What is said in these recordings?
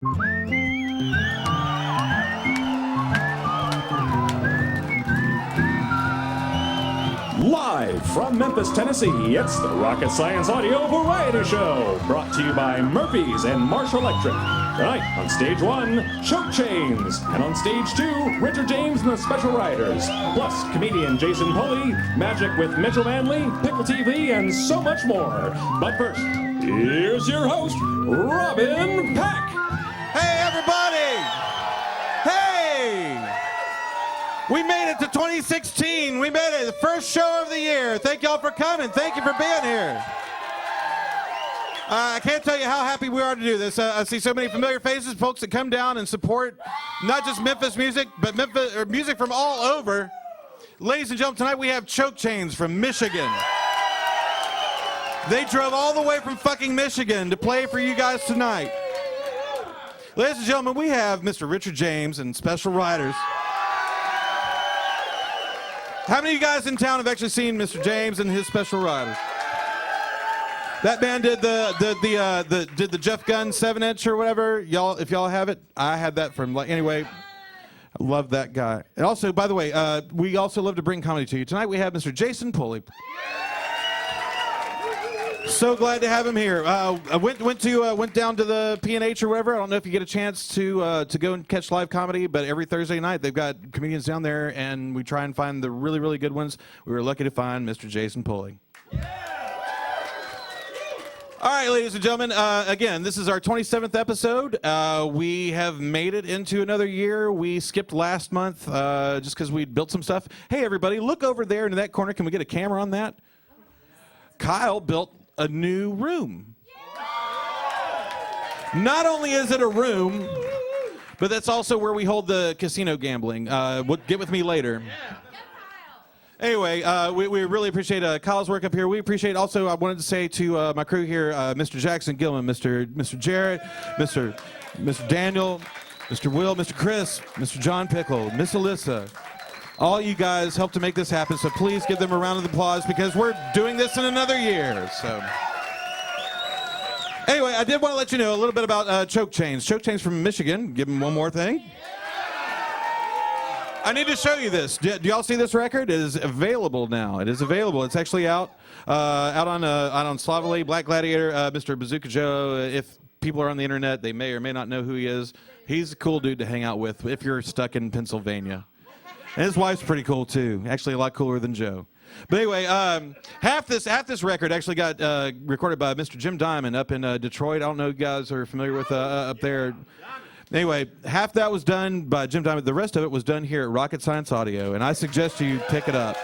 Live from Memphis, Tennessee, it's the Rocket Science Audio Variety Show, brought to you by Murphy's and Marsh Electric. Tonight, on stage 1, Choke Chains, and on stage 2, Richard James and the Special Riders, plus comedian Jason Pulley, magic with Mitchell Manley, Pickle TV, and so much more. But first, here's your host, Robin Peck. Hey, everybody! Hey! We made it to 2016. We made it, the first show of the year. Thank y'all for coming. Thank you for being here. I can't tell you how happy we are to do this. I see so many familiar faces, folks that come down and support not just Memphis music, but music from all over. Ladies and gentlemen, tonight we have Choke Chains from Michigan. They drove all the way from fucking Michigan to play for you guys tonight. Ladies and gentlemen, we have Mr. Richard James and Special Riders. How many of you guys in town have actually seen Mr. James and his Special Riders? That band did the Jeff Gunn 7-inch or whatever. Y'all, if y'all have it, I had that from anyway. I love that guy. And also, by the way, we also love to bring comedy to you. Tonight we have Mr. Jason Pulley. So glad to have him here. I went down to the P&H or whatever. I don't know if you get a chance to go and catch live comedy, but every Thursday night they've got comedians down there, and we try and find the really, really good ones. We were lucky to find Mr. Jason Pulley. All right, ladies and gentlemen, again, this is our 27th episode. We have made it into another year. We skipped last month just because we built some stuff. Hey, everybody, look over there into that corner. Can we get a camera on that? Kyle built a new room. Not only is it a room, but that's also where we hold the casino gambling. Get with me later. Anyway, we really appreciate Kyle's work up here. We appreciate also, I wanted to say to my crew here, Mr. Jackson Gilman, Mr. Jarrett, Mr. Daniel, Mr. Will, Mr. Chris, Mr. John Pickle, Miss Alyssa. All you guys helped to make this happen, so please give them a round of applause because we're doing this in another year. So, anyway, I did want to let you know a little bit about Choke Chains. Choke Chains from Michigan. Give them one more thing. I need to show you this. Do y'all see this record? It is available now. It is available. It's actually out on Slavely, Black Gladiator, Mr. Bazooka Joe. If people are on the internet, they may or may not know who he is. He's a cool dude to hang out with if you're stuck in Pennsylvania. And his wife's pretty cool too. Actually, a lot cooler than Joe. But anyway, half this record actually got recorded by Mr. Jim Diamond up in Detroit. I don't know if you guys are familiar with up there. Anyway, half that was done by Jim Diamond. The rest of it was done here at Rocket Science Audio, and I suggest you pick it up.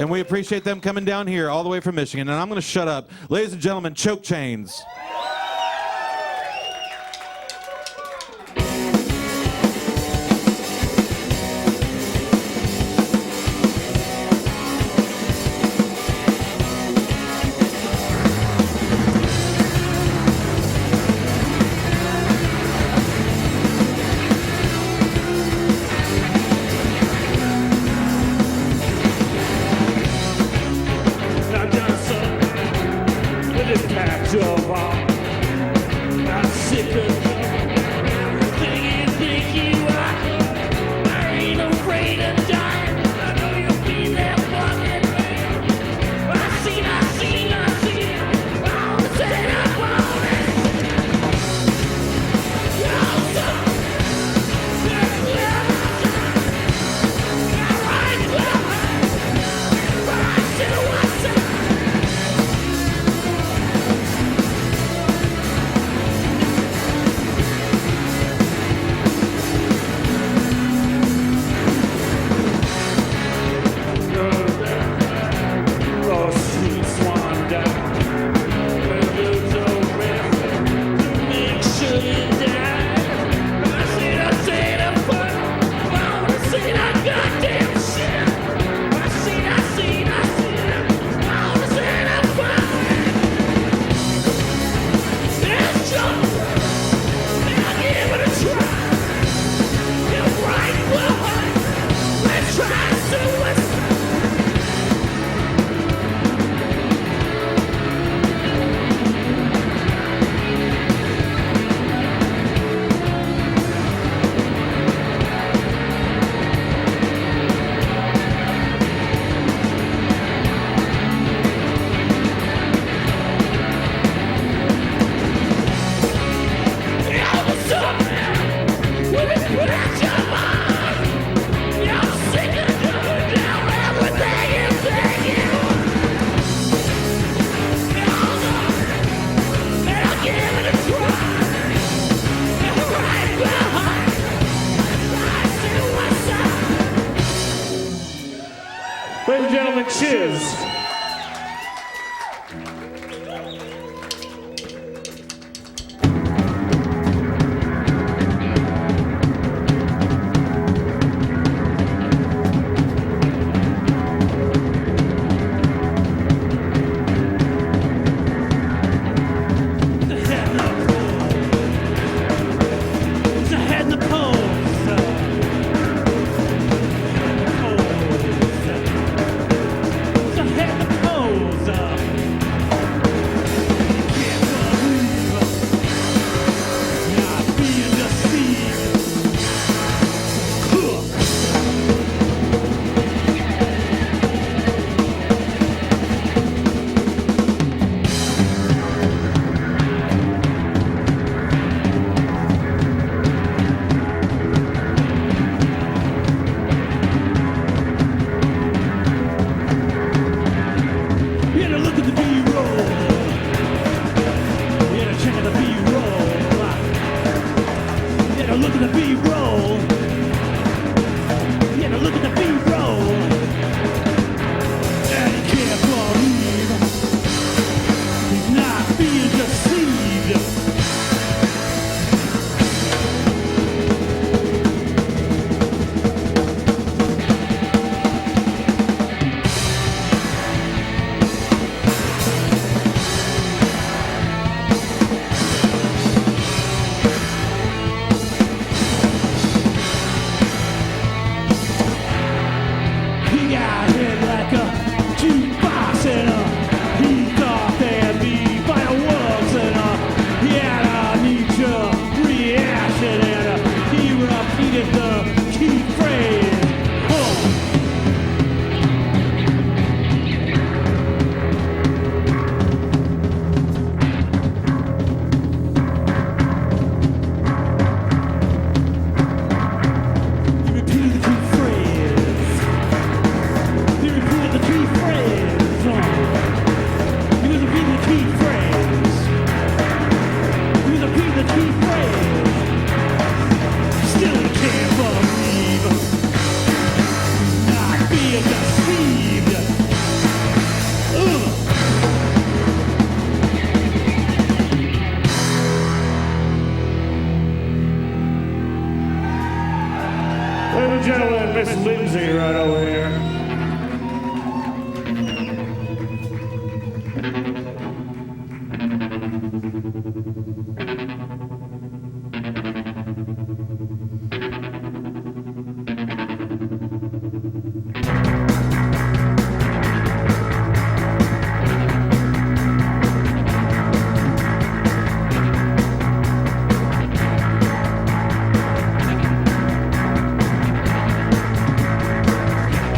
And we appreciate them coming down here all the way from Michigan. And I'm going to shut up. Ladies and gentlemen, Choke Chains. and gentlemen, Miss Lindsay right over here.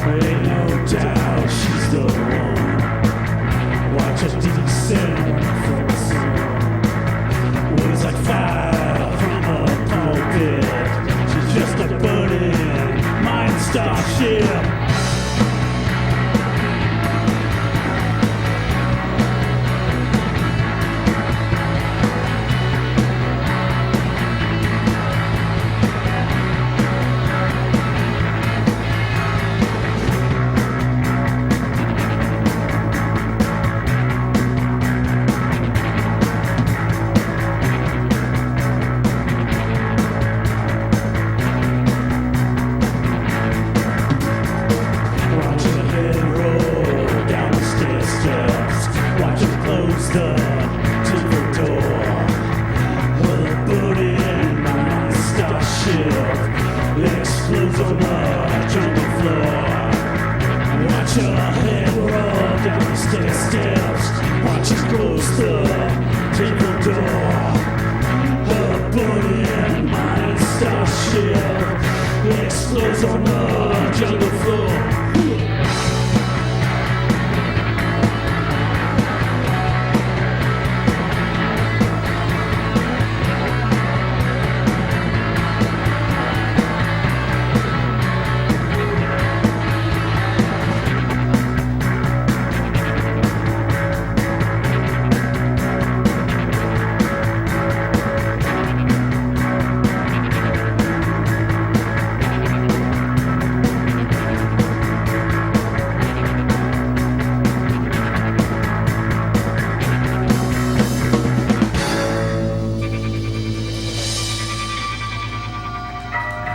Ain't no doubt she's the one. Watch her descend from the sun. Weighs like fire from a pulpit. She's just a budding mind starship. Watch her head roll down the stair steps. Watch her close the timber door. Her budding mind starship explodes on the jungle floor. Watch her head roll down the stair steps. Watch her close the timber door. Her budding mind starship explodes on the jungle floor.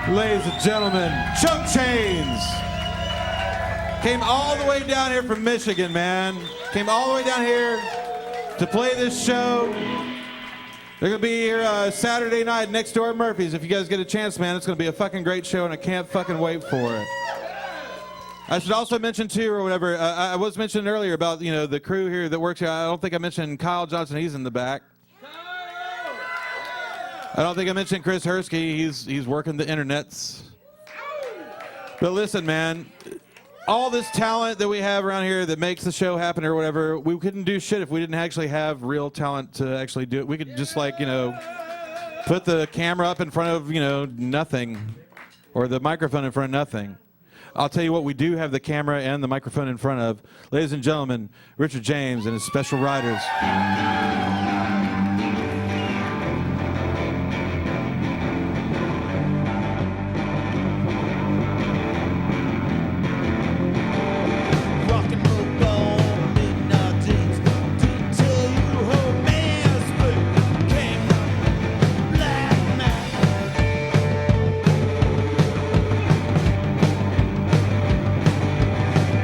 Ladies and gentlemen, Choke Chains came all the way down here from Michigan, man. Came all the way down here to play this show. They're gonna be here Saturday night next door at Murphy's. If you guys get a chance, man, it's gonna be a fucking great show, and I can't fucking wait for it. I should also mention too, or whatever. I was mentioning earlier about the crew here that works here. I don't think I mentioned Kyle Johnson. He's in the back. I don't think I mentioned Chris Hersky. He's working the internets. But listen, man, all this talent that we have around here that makes the show happen or whatever, we couldn't do shit if we didn't actually have real talent to actually do it. We could just put the camera up in front of nothing, or the microphone in front of nothing. I'll tell you what we do have the camera and the microphone in front of. Ladies and gentlemen, Richard James and his Special Riders.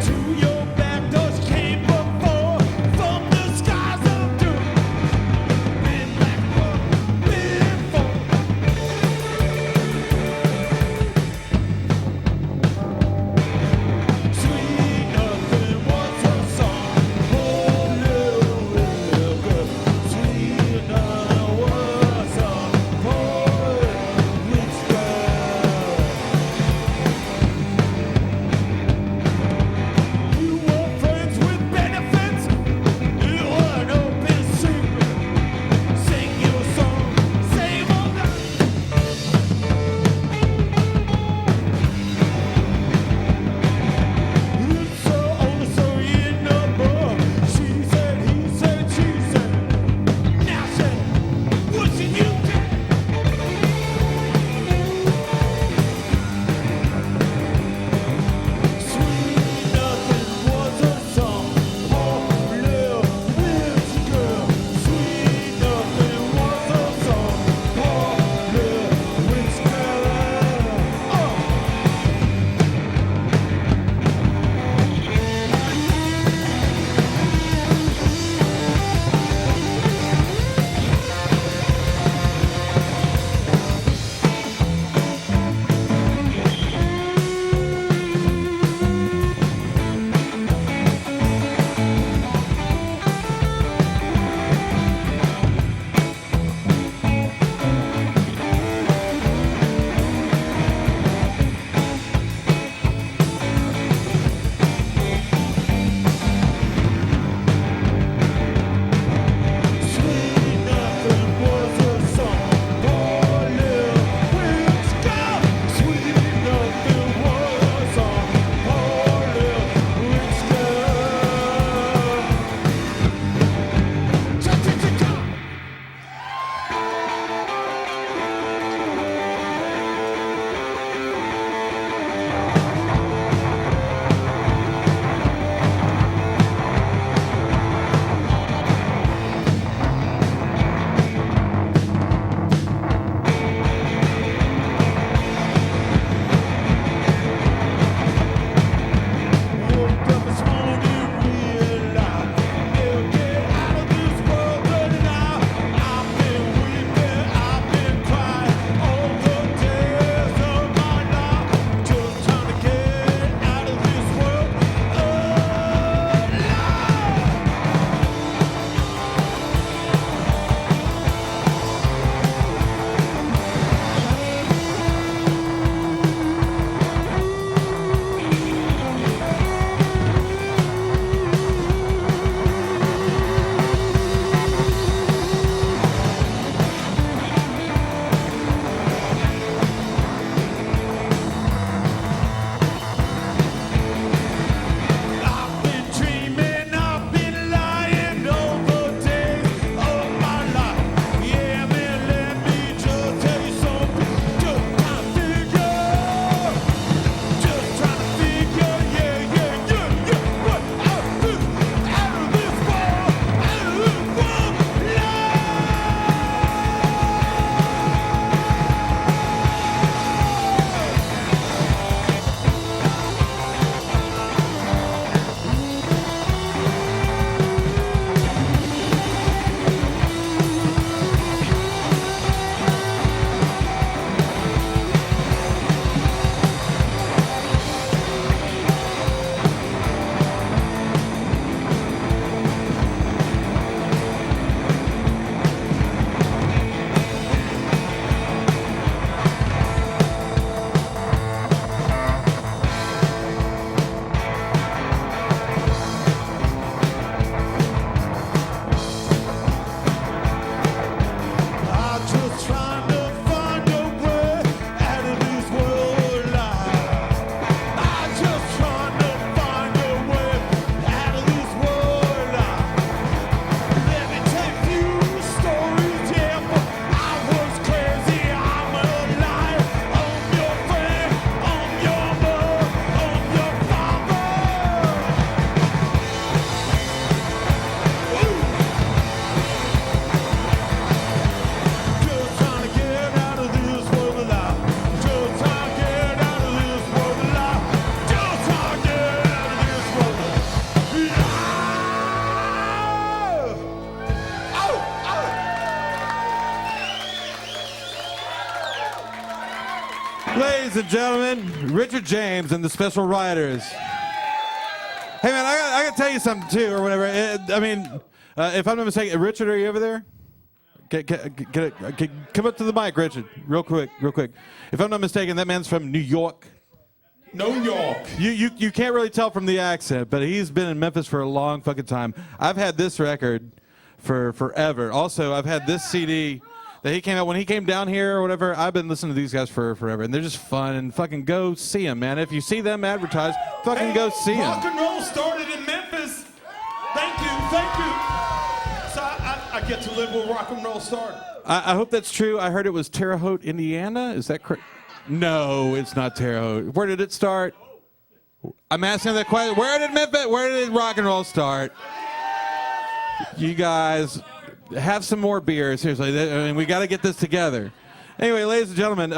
To your back doors came before from the skies of doom. Ladies and gentlemen, Richard James and the Special Riders. Hey man, I got to tell you something too, or whatever. If I'm not mistaken, Richard, are you over there? Come up to the mic, Richard, real quick. If I'm not mistaken, that man's from New York. New York. You can't really tell from the accent, but he's been in Memphis for a long fucking time. I've had this record for forever. Also, I've had this CD that he came out when he came down here or whatever. I've been listening to these guys for forever, and they're just fun. And fucking go see them, man. If you see them advertised, fucking go see them. Rock and roll started in Memphis. Thank you. So I get to live where rock and roll started. I hope that's true. I heard it was Terre Haute, Indiana. Is that correct? No, it's not Terre Haute. Where did it start? I'm asking that question. Where did rock and roll start? You guys have some more beer. Seriously, I mean, we got to get this together. Anyway, ladies and gentlemen,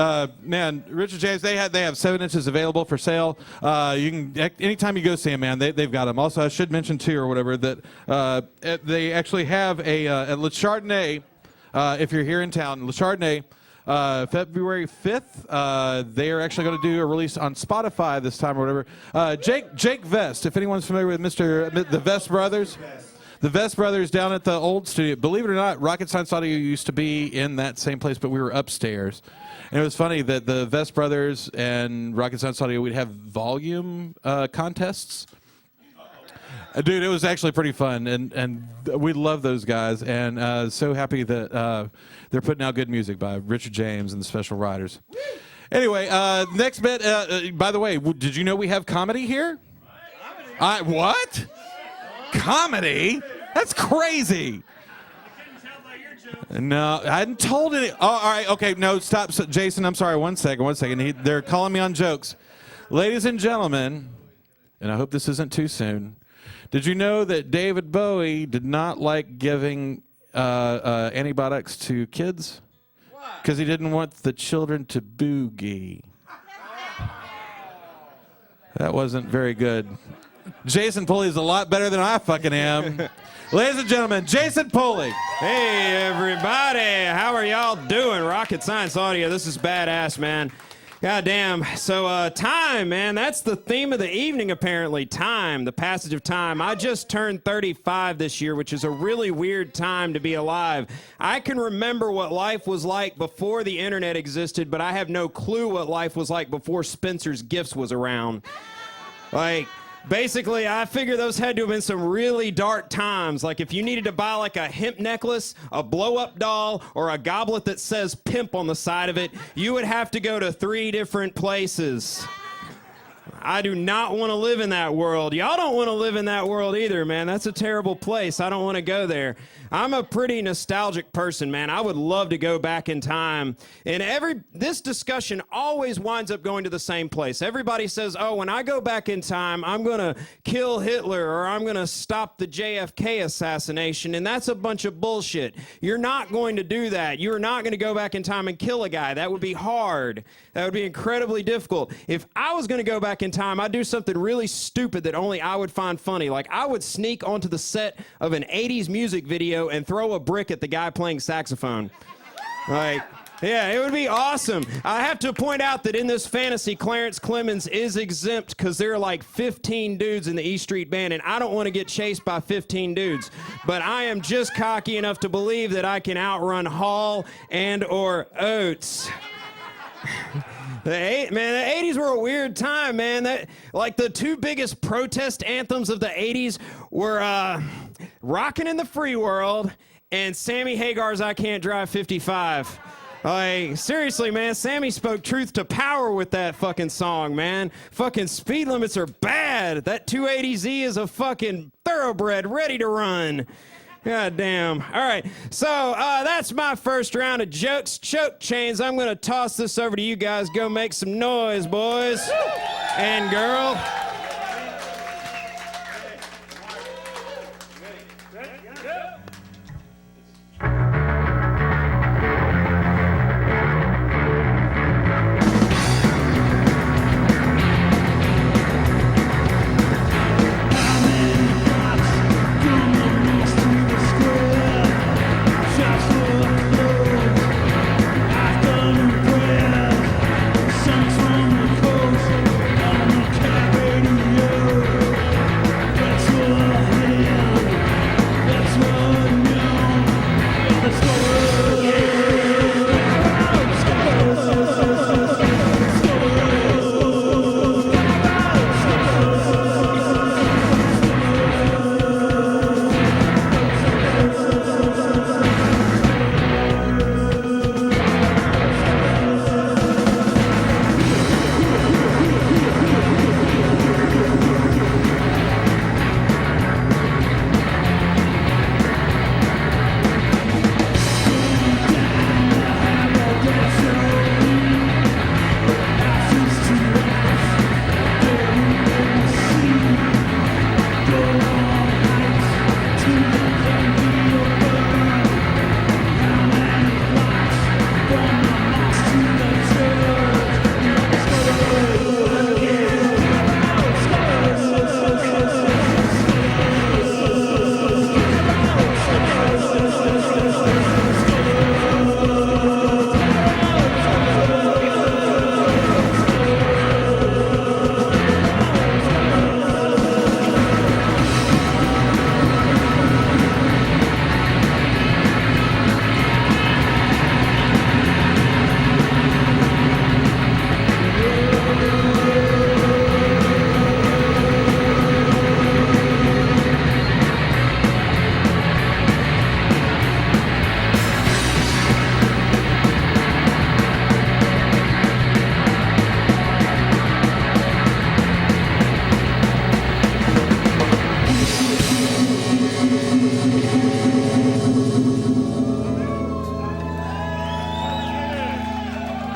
man, Richard James, they have 7 inches available for sale. You can anytime you go see them, man, they've got them. Also, I should mention too, or whatever, that they actually have a Le Chardonnay. If you're here in town, Le Chardonnay. February 5th, they are actually going to do a release on Spotify this time or whatever. Jake Vest, if anyone's familiar with the Vest Brothers. The Vest Brothers down at the old studio. Believe it or not, Rocket Science Audio used to be in that same place, but we were upstairs. And it was funny that the Vest Brothers and Rocket Science Audio would have volume contests. Dude, it was actually pretty fun, and we love those guys, and so happy that they're putting out good music by Richard James and the Special Riders. Anyway, next bit, by the way, did you know we have comedy here? What? Comedy? That's crazy. No, I hadn't told any. Oh, all right, okay, no, stop. So, Jason, I'm sorry, one second. They're calling me on jokes. Ladies and gentlemen, and I hope this isn't too soon, did you know that David Bowie did not like giving antibiotics to kids? Because he didn't want the children to boogie. That wasn't very good. Jason Pulley is a lot better than I fucking am. Ladies and gentlemen, Jason Pulley. Hey, everybody. How are y'all doing? Rocket Science Audio. This is badass, man. Goddamn. So, time, man. That's the theme of the evening, apparently. Time, the passage of time. I just turned 35 this year, which is a really weird time to be alive. I can remember what life was like before the internet existed, but I have no clue what life was like before Spencer's Gifts was around. Like, basically, I figure those had to have been some really dark times. Like, if you needed to buy, like, a hemp necklace, a blow-up doll, or a goblet that says pimp on the side of it, you would have to go to 3 different places. I do not want to live in that world. Y'all don't want to live in that world either, man. That's a terrible place. I don't want to go there. I'm a pretty nostalgic person, man. I would love to go back in time. And this discussion always winds up going to the same place. Everybody says, oh, when I go back in time, I'm going to kill Hitler or I'm going to stop the JFK assassination. And that's a bunch of bullshit. You're not going to do that. You're not going to go back in time and kill a guy. That would be hard. That would be incredibly difficult. If I was going to go back in time, I'd do something really stupid that only I would find funny. Like, I would sneak onto the set of an 80s music video and throw a brick at the guy playing saxophone. Like, yeah, it would be awesome. I have to point out that in this fantasy, Clarence Clemens is exempt because there are like 15 dudes in the E Street Band, and I don't want to get chased by 15 dudes. But I am just cocky enough to believe that I can outrun Hall and or Oates. The 80s were a weird time, man. Like, the 2 biggest protest anthems of the 80s were Rockin' in the Free World and Sammy Hagar's I Can't Drive 55. Like, seriously, man, Sammy spoke truth to power with that fucking song, man. Fucking speed limits are bad. That 280Z is a fucking thoroughbred ready to run. God damn. All right, so that's my first round of jokes. Choke chains. I'm going to toss this over to you guys. Go make some noise, boys and girl. Some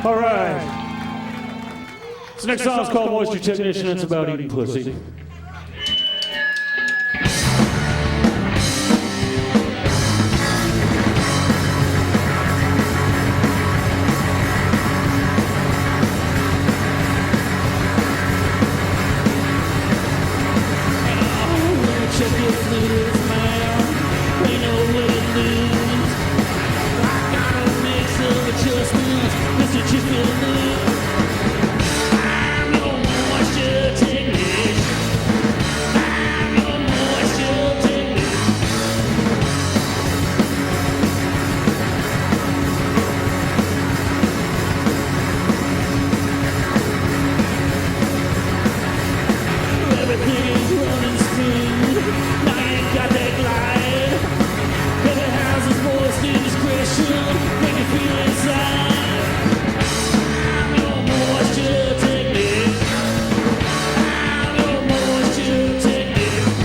All right. This next song is called Moisture Technician. It's about eating pussy. Check your fluids, man. We know what it means. I got a mix of adjustments, Mr. Chicken. I'm your moisture technician. I'm your moisture technician. Everything is running smooth. Now I ain't got that glide. Every house is moist indiscretion. Make you feel inside. I'm your moisture technician. I'm your moisture technician.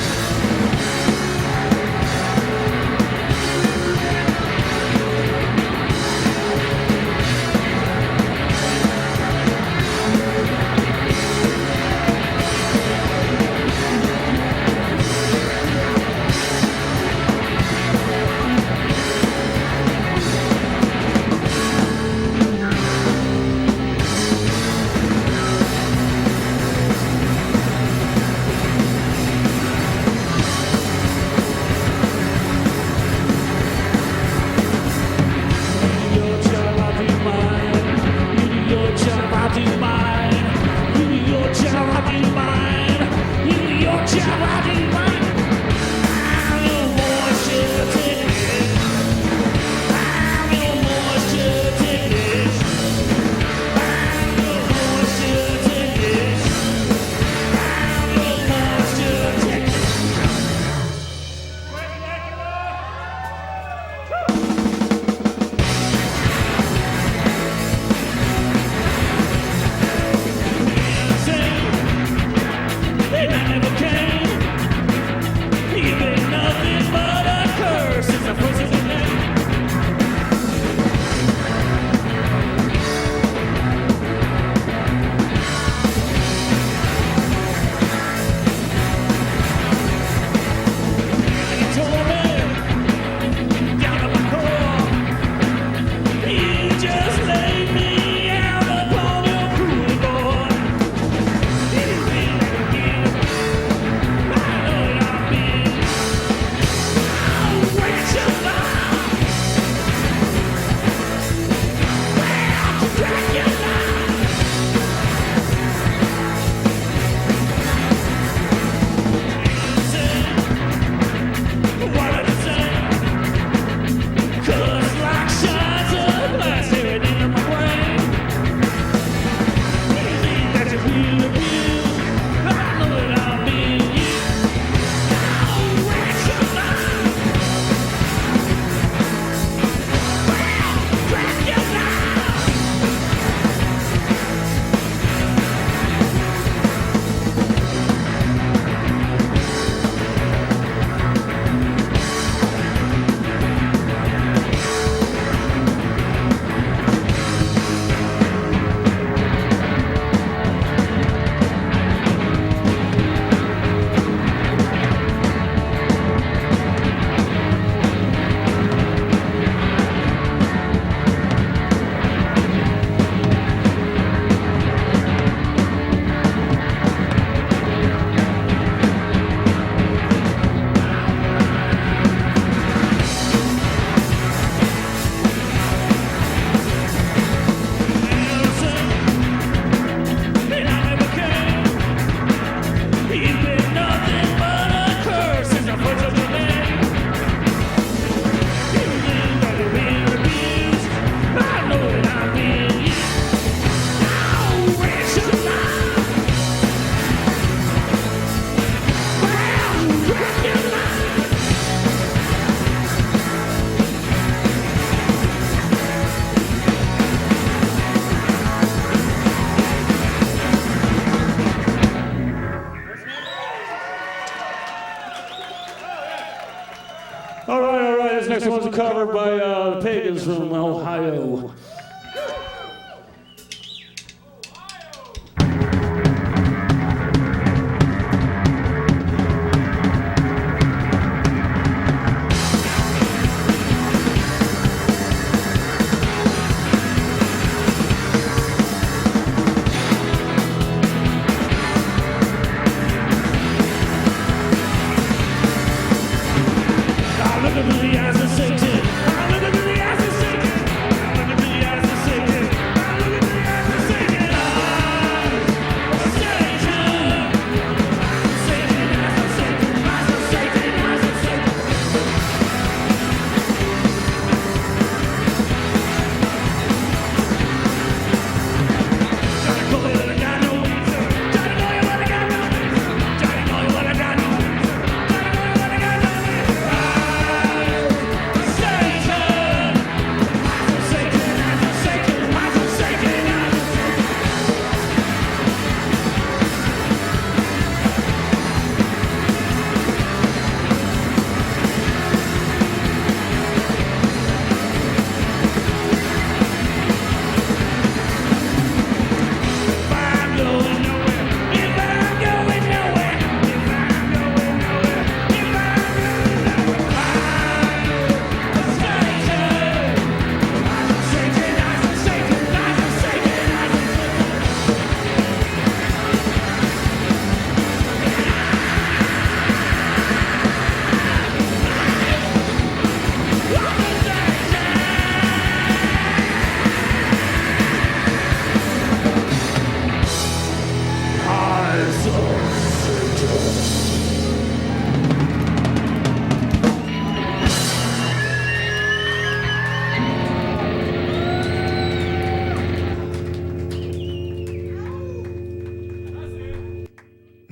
Your job, I'll do mine. You do your job, I'll do mine. You do your job, I'll do mine. You do your job, I'll do mine. I'm your moisture technician. I'm your moisture technician. I'm your moisture technician. I'm your moisture technician. They never came. You've been nothing but a curse since the first of the name. You told me down to my core, you just laid me out upon your cooling board. Anything that can give, I know that I've been. I'll wait your love. Well, to drag your love. What did I say? 'Cause like shards of glass, everything in my brain. Anything that you feel abused, I know that I'll be you. I'll wait your love. Well, drag your love. And I never came. You've been nothing but a curse since I first heard your name. You think that you've been abused, I know that I've been you. I'll wait your love. Well, drag your love. All right. This next one's a cover by the Pagans from Ohio.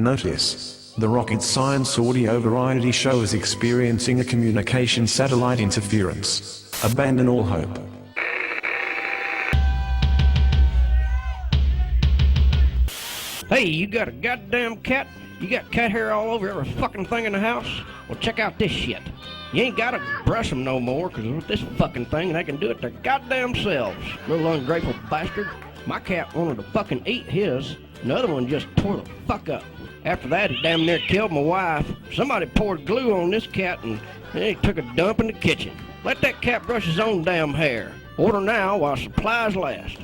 Notice. The Rocket Science Audio Variety Show is experiencing a communication satellite interference. Abandon all hope. Hey, you got a goddamn cat? You got cat hair all over every fucking thing in the house? Well, check out this shit. You ain't gotta brush them no more, because with this fucking thing, they can do it their goddamn selves. Little ungrateful bastard. My cat wanted to fucking eat his. Another one just tore the fuck up. After that, he damn near killed my wife. Somebody poured glue on this cat and he took a dump in the kitchen. Let that cat brush his own damn hair. Order now while supplies last.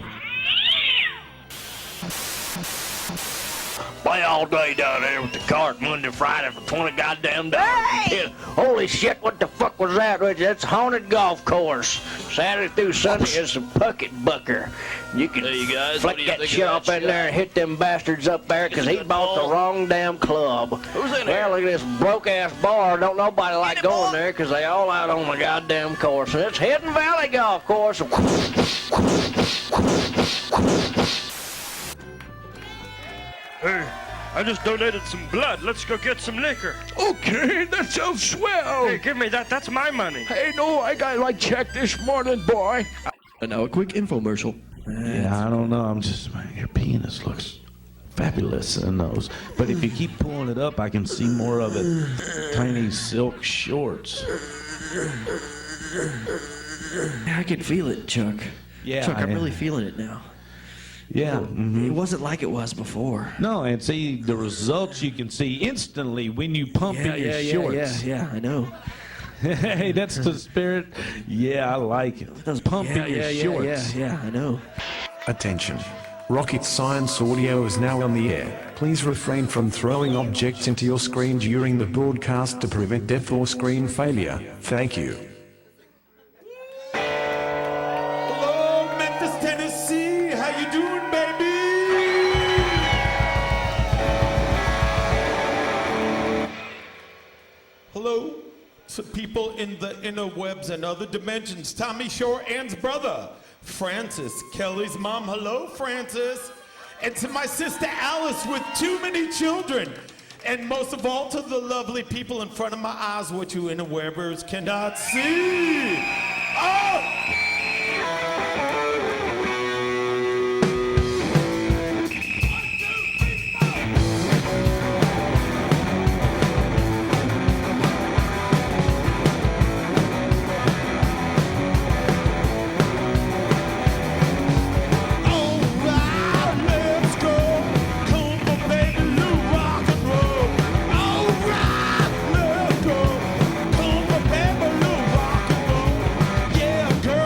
Play all day down there with the cart Monday, Friday for 20 goddamn dollars. Hey! Holy shit, what the fuck was that? That's a haunted golf course. Saturday through Sunday is a bucket bucker. You can flick that shit up in there and hit them bastards up there because he bought the wrong damn club. Who's in there? Well, look at this broke-ass bar. Don't nobody like going there because they all out on the goddamn course. And it's Hidden Valley Golf Course. Hey, I just donated some blood. Let's go get some liquor. Okay, that sounds swell. Hey, give me that. That's my money. Hey, no, I got my check this morning, boy. And now a quick infomercial. Yeah, I don't know. Your penis looks fabulous in those. But if you keep pulling it up, I can see more of it. Tiny silk shorts. I can feel it, Chuck. Yeah, Chuck, I'm really feeling it now. Yeah. It wasn't like it was before. No, and see the results you can see instantly when you pump in your shorts. Yeah, I know. Hey, that's the spirit. Yeah, I like it. Those pumping your shorts. Yeah, I know. Attention. Rocket Science Audio is now on the air. Please refrain from throwing objects into your screen during the broadcast to prevent death or screen failure. Thank you. Hello, Memphis, Tennessee. How you doing, baby? Hello to people in the interwebs and other dimensions. Tommy Shore Ann's brother, Francis, Kelly's mom. Hello, Francis. And to my sister Alice with too many children. And most of all to the lovely people in front of my eyes, which you interwebers cannot see. Oh! Yeah, girl.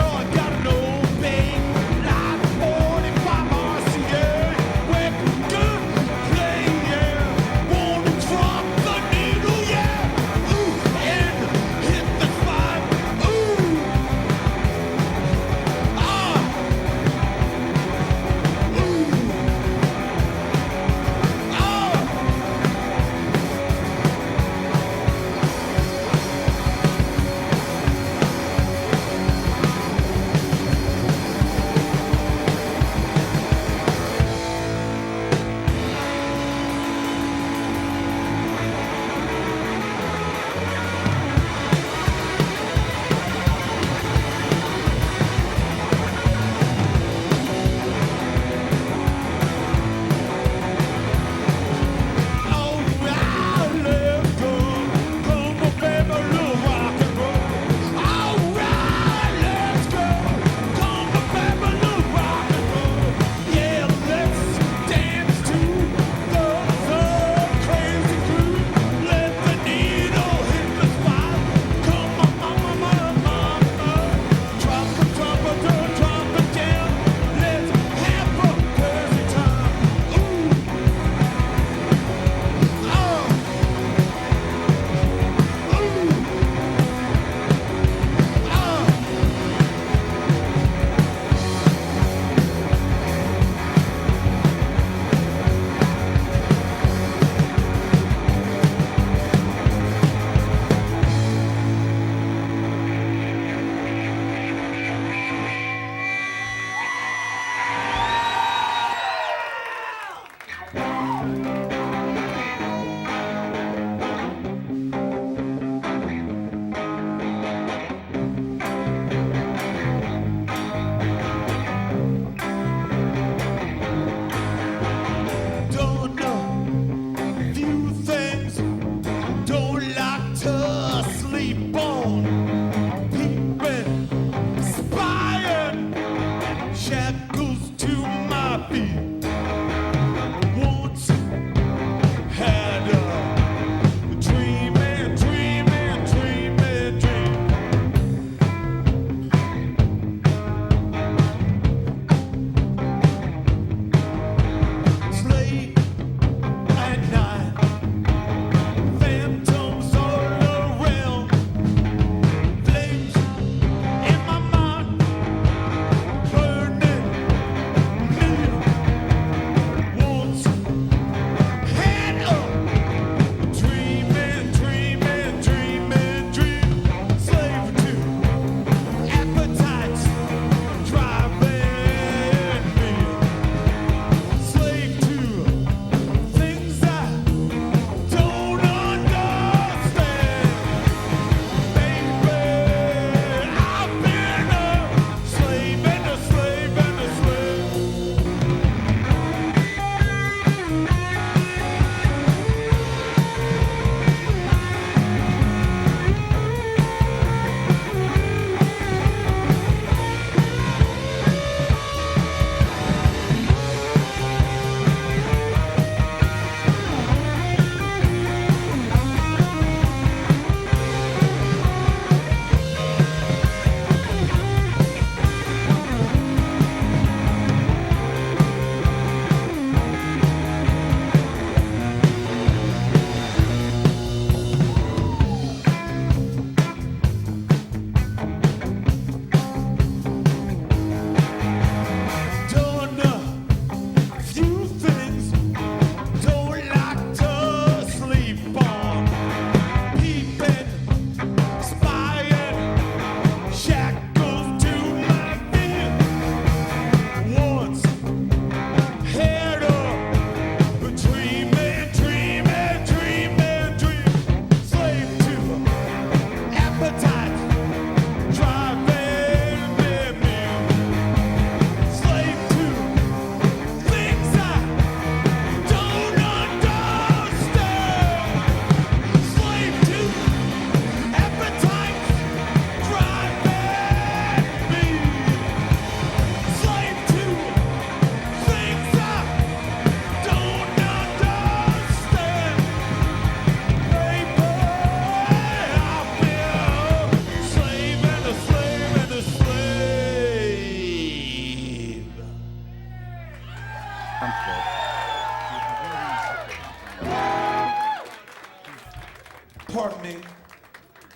Pardon me.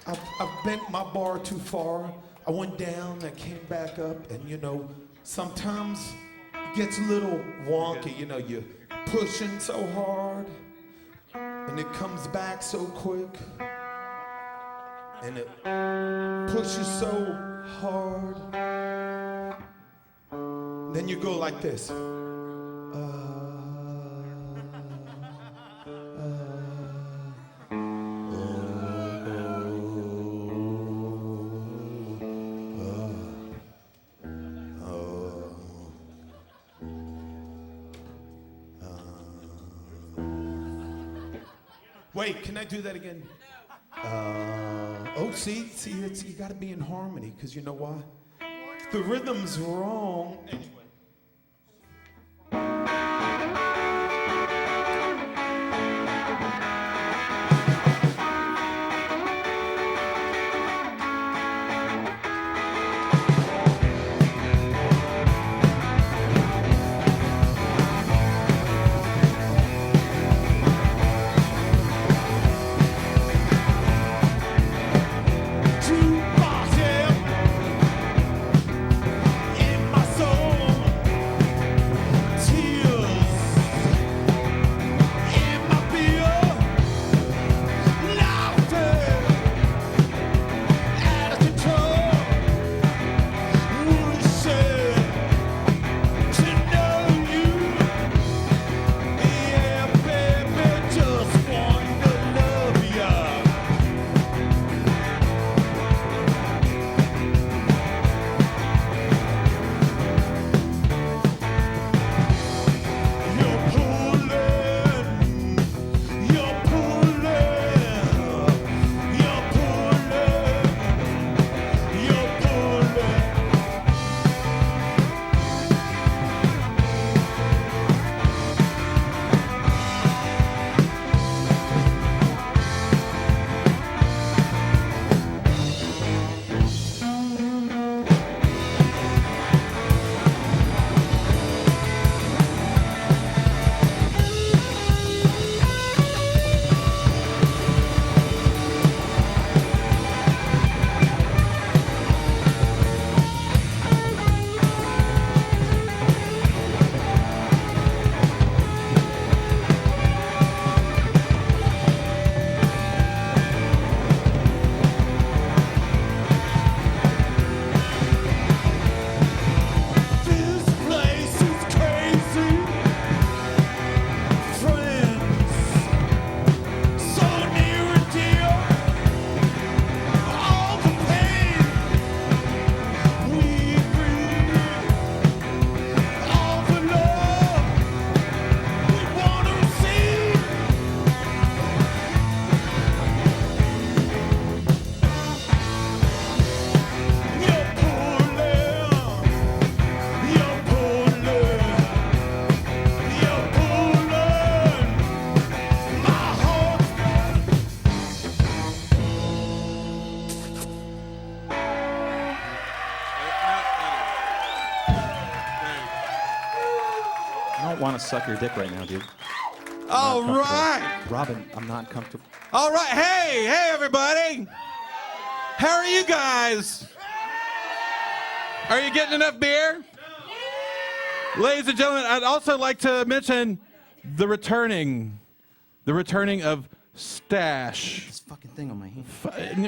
I've bent my bar too far. I went down, I came back up, and you know, sometimes it gets a little wonky. You know, you're pushing so hard, and it comes back so quick, and it pushes so hard. Then you go like this. Wait, can I do that again? Oh, see, it's, you gotta be in harmony, because you know why? If the rhythm's wrong. Anyway. Want to suck your dick right now, dude. All right. Robin, I'm not comfortable. All right. Hey, everybody. How are you guys? Are you getting enough beer? Ladies and gentlemen, I'd also like to mention the returning of Stash. This fucking thing on my hand.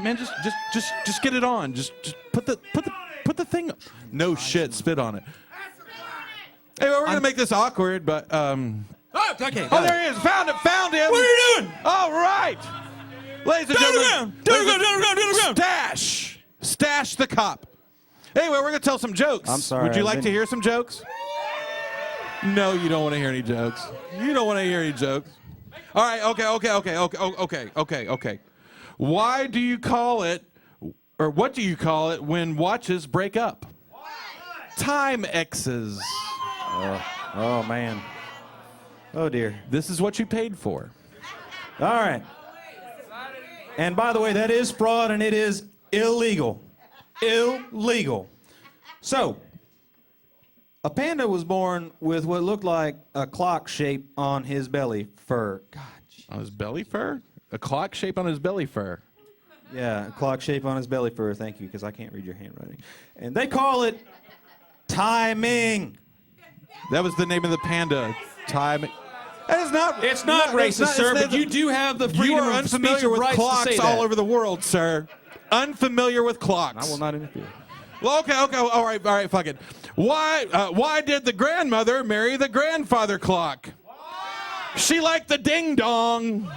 Man, just get it on. Just put the thing. No shit, spit on it. Hey, well, we're gonna make this awkward, but Oh, okay. Oh, there he is. Found him. What are you doing? All right. Ladies and gentlemen. Down the ground. Stash the cop. Anyway, we're gonna tell some jokes. I'm sorry. Would you like to hear some jokes? No, you don't want to hear any jokes. You don't want to hear any jokes. All right. Okay. Why do you call it, or what do you call it when watches break up? Time X's. Oh, man. Oh, dear. This is what you paid for. All right. And by the way, that is fraud and it is illegal. Illegal. So, A panda was born with what looked like a clock shape on his belly fur. God, on his belly fur? A clock shape on his belly fur. yeah, a clock shape on his belly fur. Thank you, because I can't read your handwriting. And they call it timing. That was the name of the panda. Timing. That is not. It's not racist, sir, but you do have the freedom You are of speech unfamiliar and with rights to clocks say all that. over the world, sir. Unfamiliar with clocks. I will not interfere. Well, okay, all right, fuck it. Why did the grandmother marry the grandfather clock? She liked the ding dong.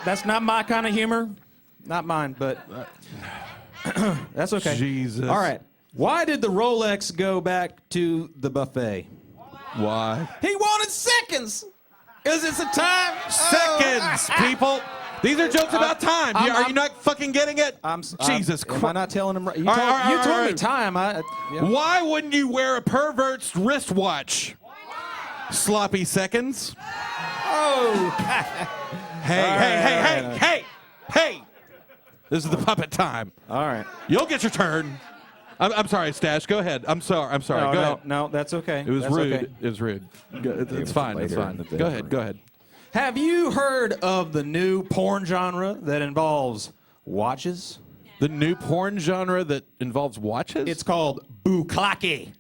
That's not my kind of humor. Not mine, but that's okay. Jesus. All right. Why did the Rolex go back to the buffet? Why? He wanted seconds. Because it's a time. Seconds, people. These are jokes about time. Are you not fucking getting it? Jesus Christ. Am I not telling him right? You All told, right, all you right, told all me right. time. Yeah. Why wouldn't you wear a pervert's wristwatch? Sloppy seconds. Oh. Hey. This is the puppet time. All right. You'll get your turn. I'm sorry, Stash. Go ahead. I'm sorry. Go ahead. No, that's okay. It was That's rude. okay. It was rude. It's fine. It's later fine. in the day. Go ahead. Have you heard of the new porn genre that involves watches? The new porn genre that involves watches? It's called bukkake.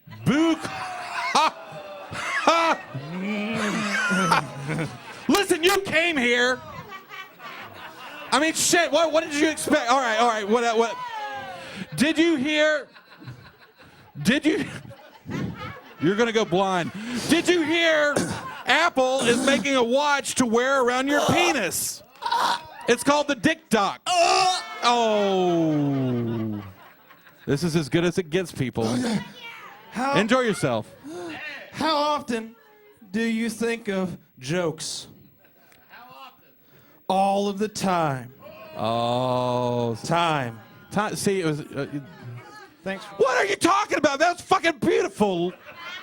Listen, you came here. I mean, shit. What did you expect? All right. What? Did you hear? You're gonna go blind. Did you hear? Apple is making a watch to wear around your penis. It's called the Dick Doc. Oh. This is as good as it gets, people. Enjoy yourself. How often do you think of jokes? How often? All of the time. Oh. Time. See, it was. Thanks. What are you talking about? That's fucking beautiful.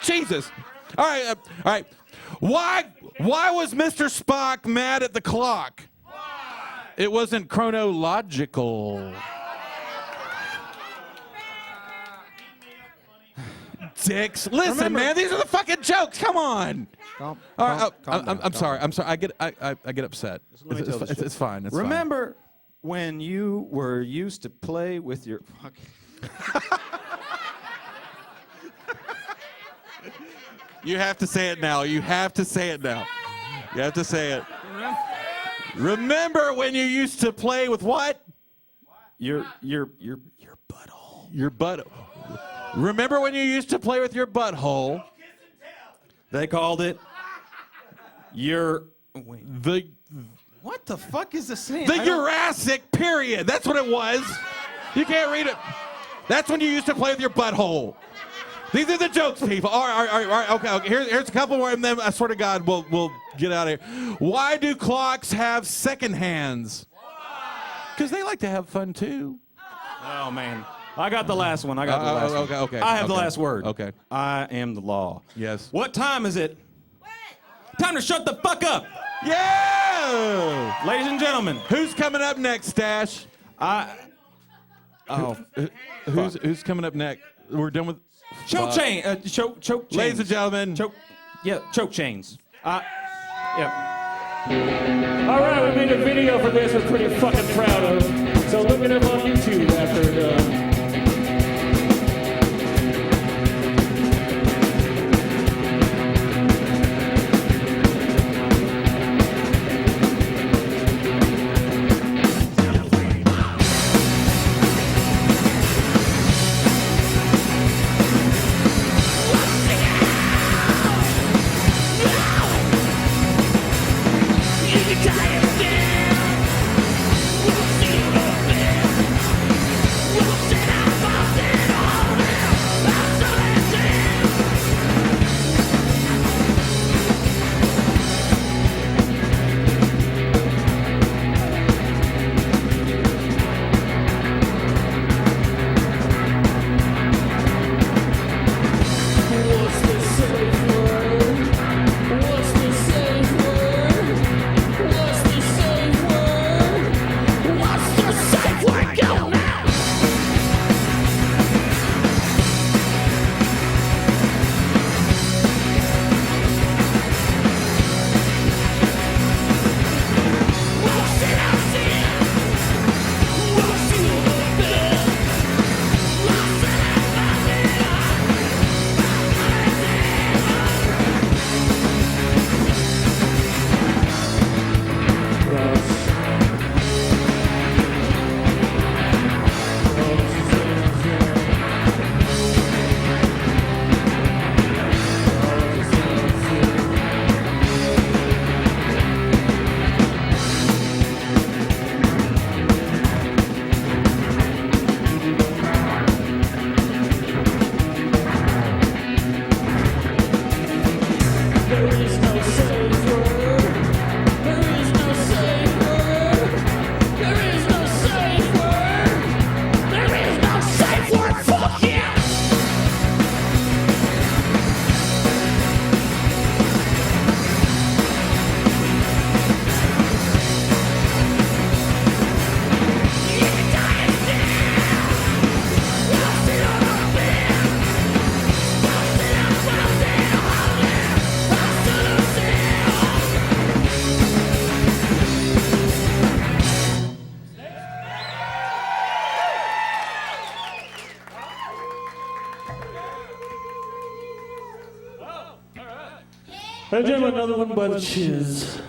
Jesus. All right. Why was Mr. Spock mad at the clock? Why? It wasn't chronological. Dicks. Listen, man, these are the fucking jokes. Come on. Calm I'm sorry. I get upset. It's fine. It's Remember when you were used to play with your... You have to say it now. You have to say it. Remember when you used to play with what? Your butthole. Your butt. Remember when you used to play with your butthole? They called it What the fuck is this saying? The Jurassic period. That's what it was. You can't read it. That's when you used to play with your butthole. These are the jokes, people. All right. Okay. Here's a couple more, and then I swear to God, we'll get out of here. Why do clocks have second hands? Because they like to have fun too. Oh man, I got the last one. Okay. I have the last word. Okay. I am the law. Yes. What time is it? Time to shut the fuck up. Yeah. Ladies and gentlemen, Who's coming up next, Stash? Who's coming up next? We're done with. Choke chains. Ladies and gentlemen. Choke chains. Yeah. All right, we made a video for this. We're pretty fucking proud of. So look it up on YouTube after the. We'll Ladies and gentlemen, another one by the Chiz.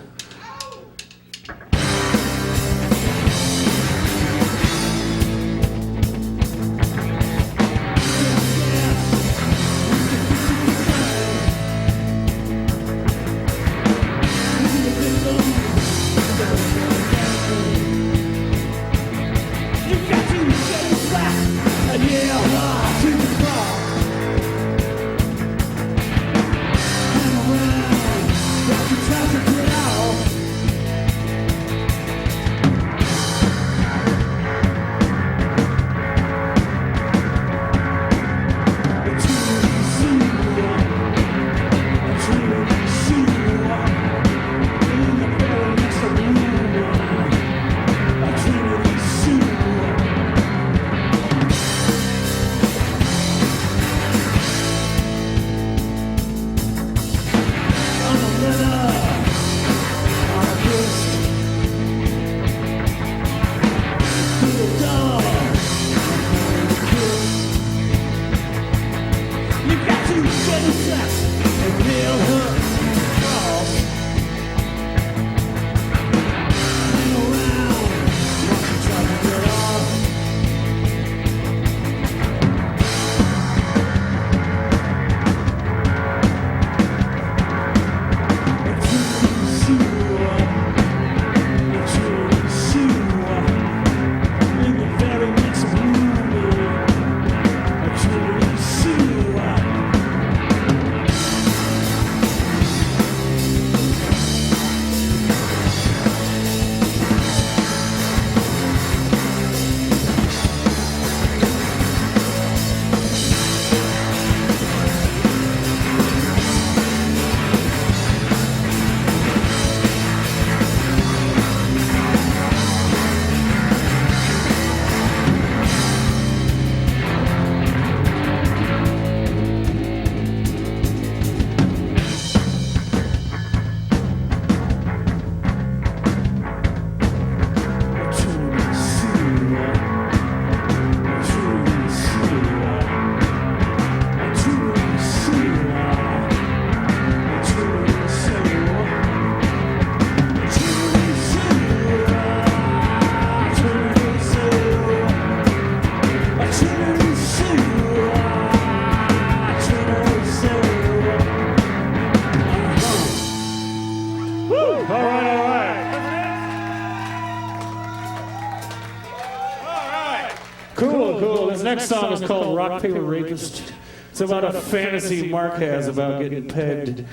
Cool. This next song is called Rock, Paper, Rapist. It's about a fantasy Mark has about getting pegged.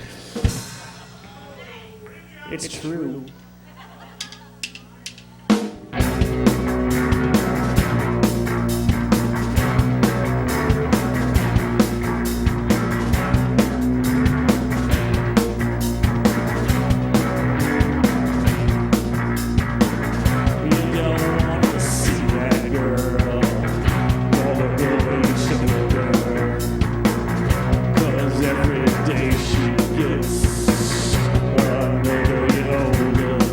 It's true. Every day she gets another year older.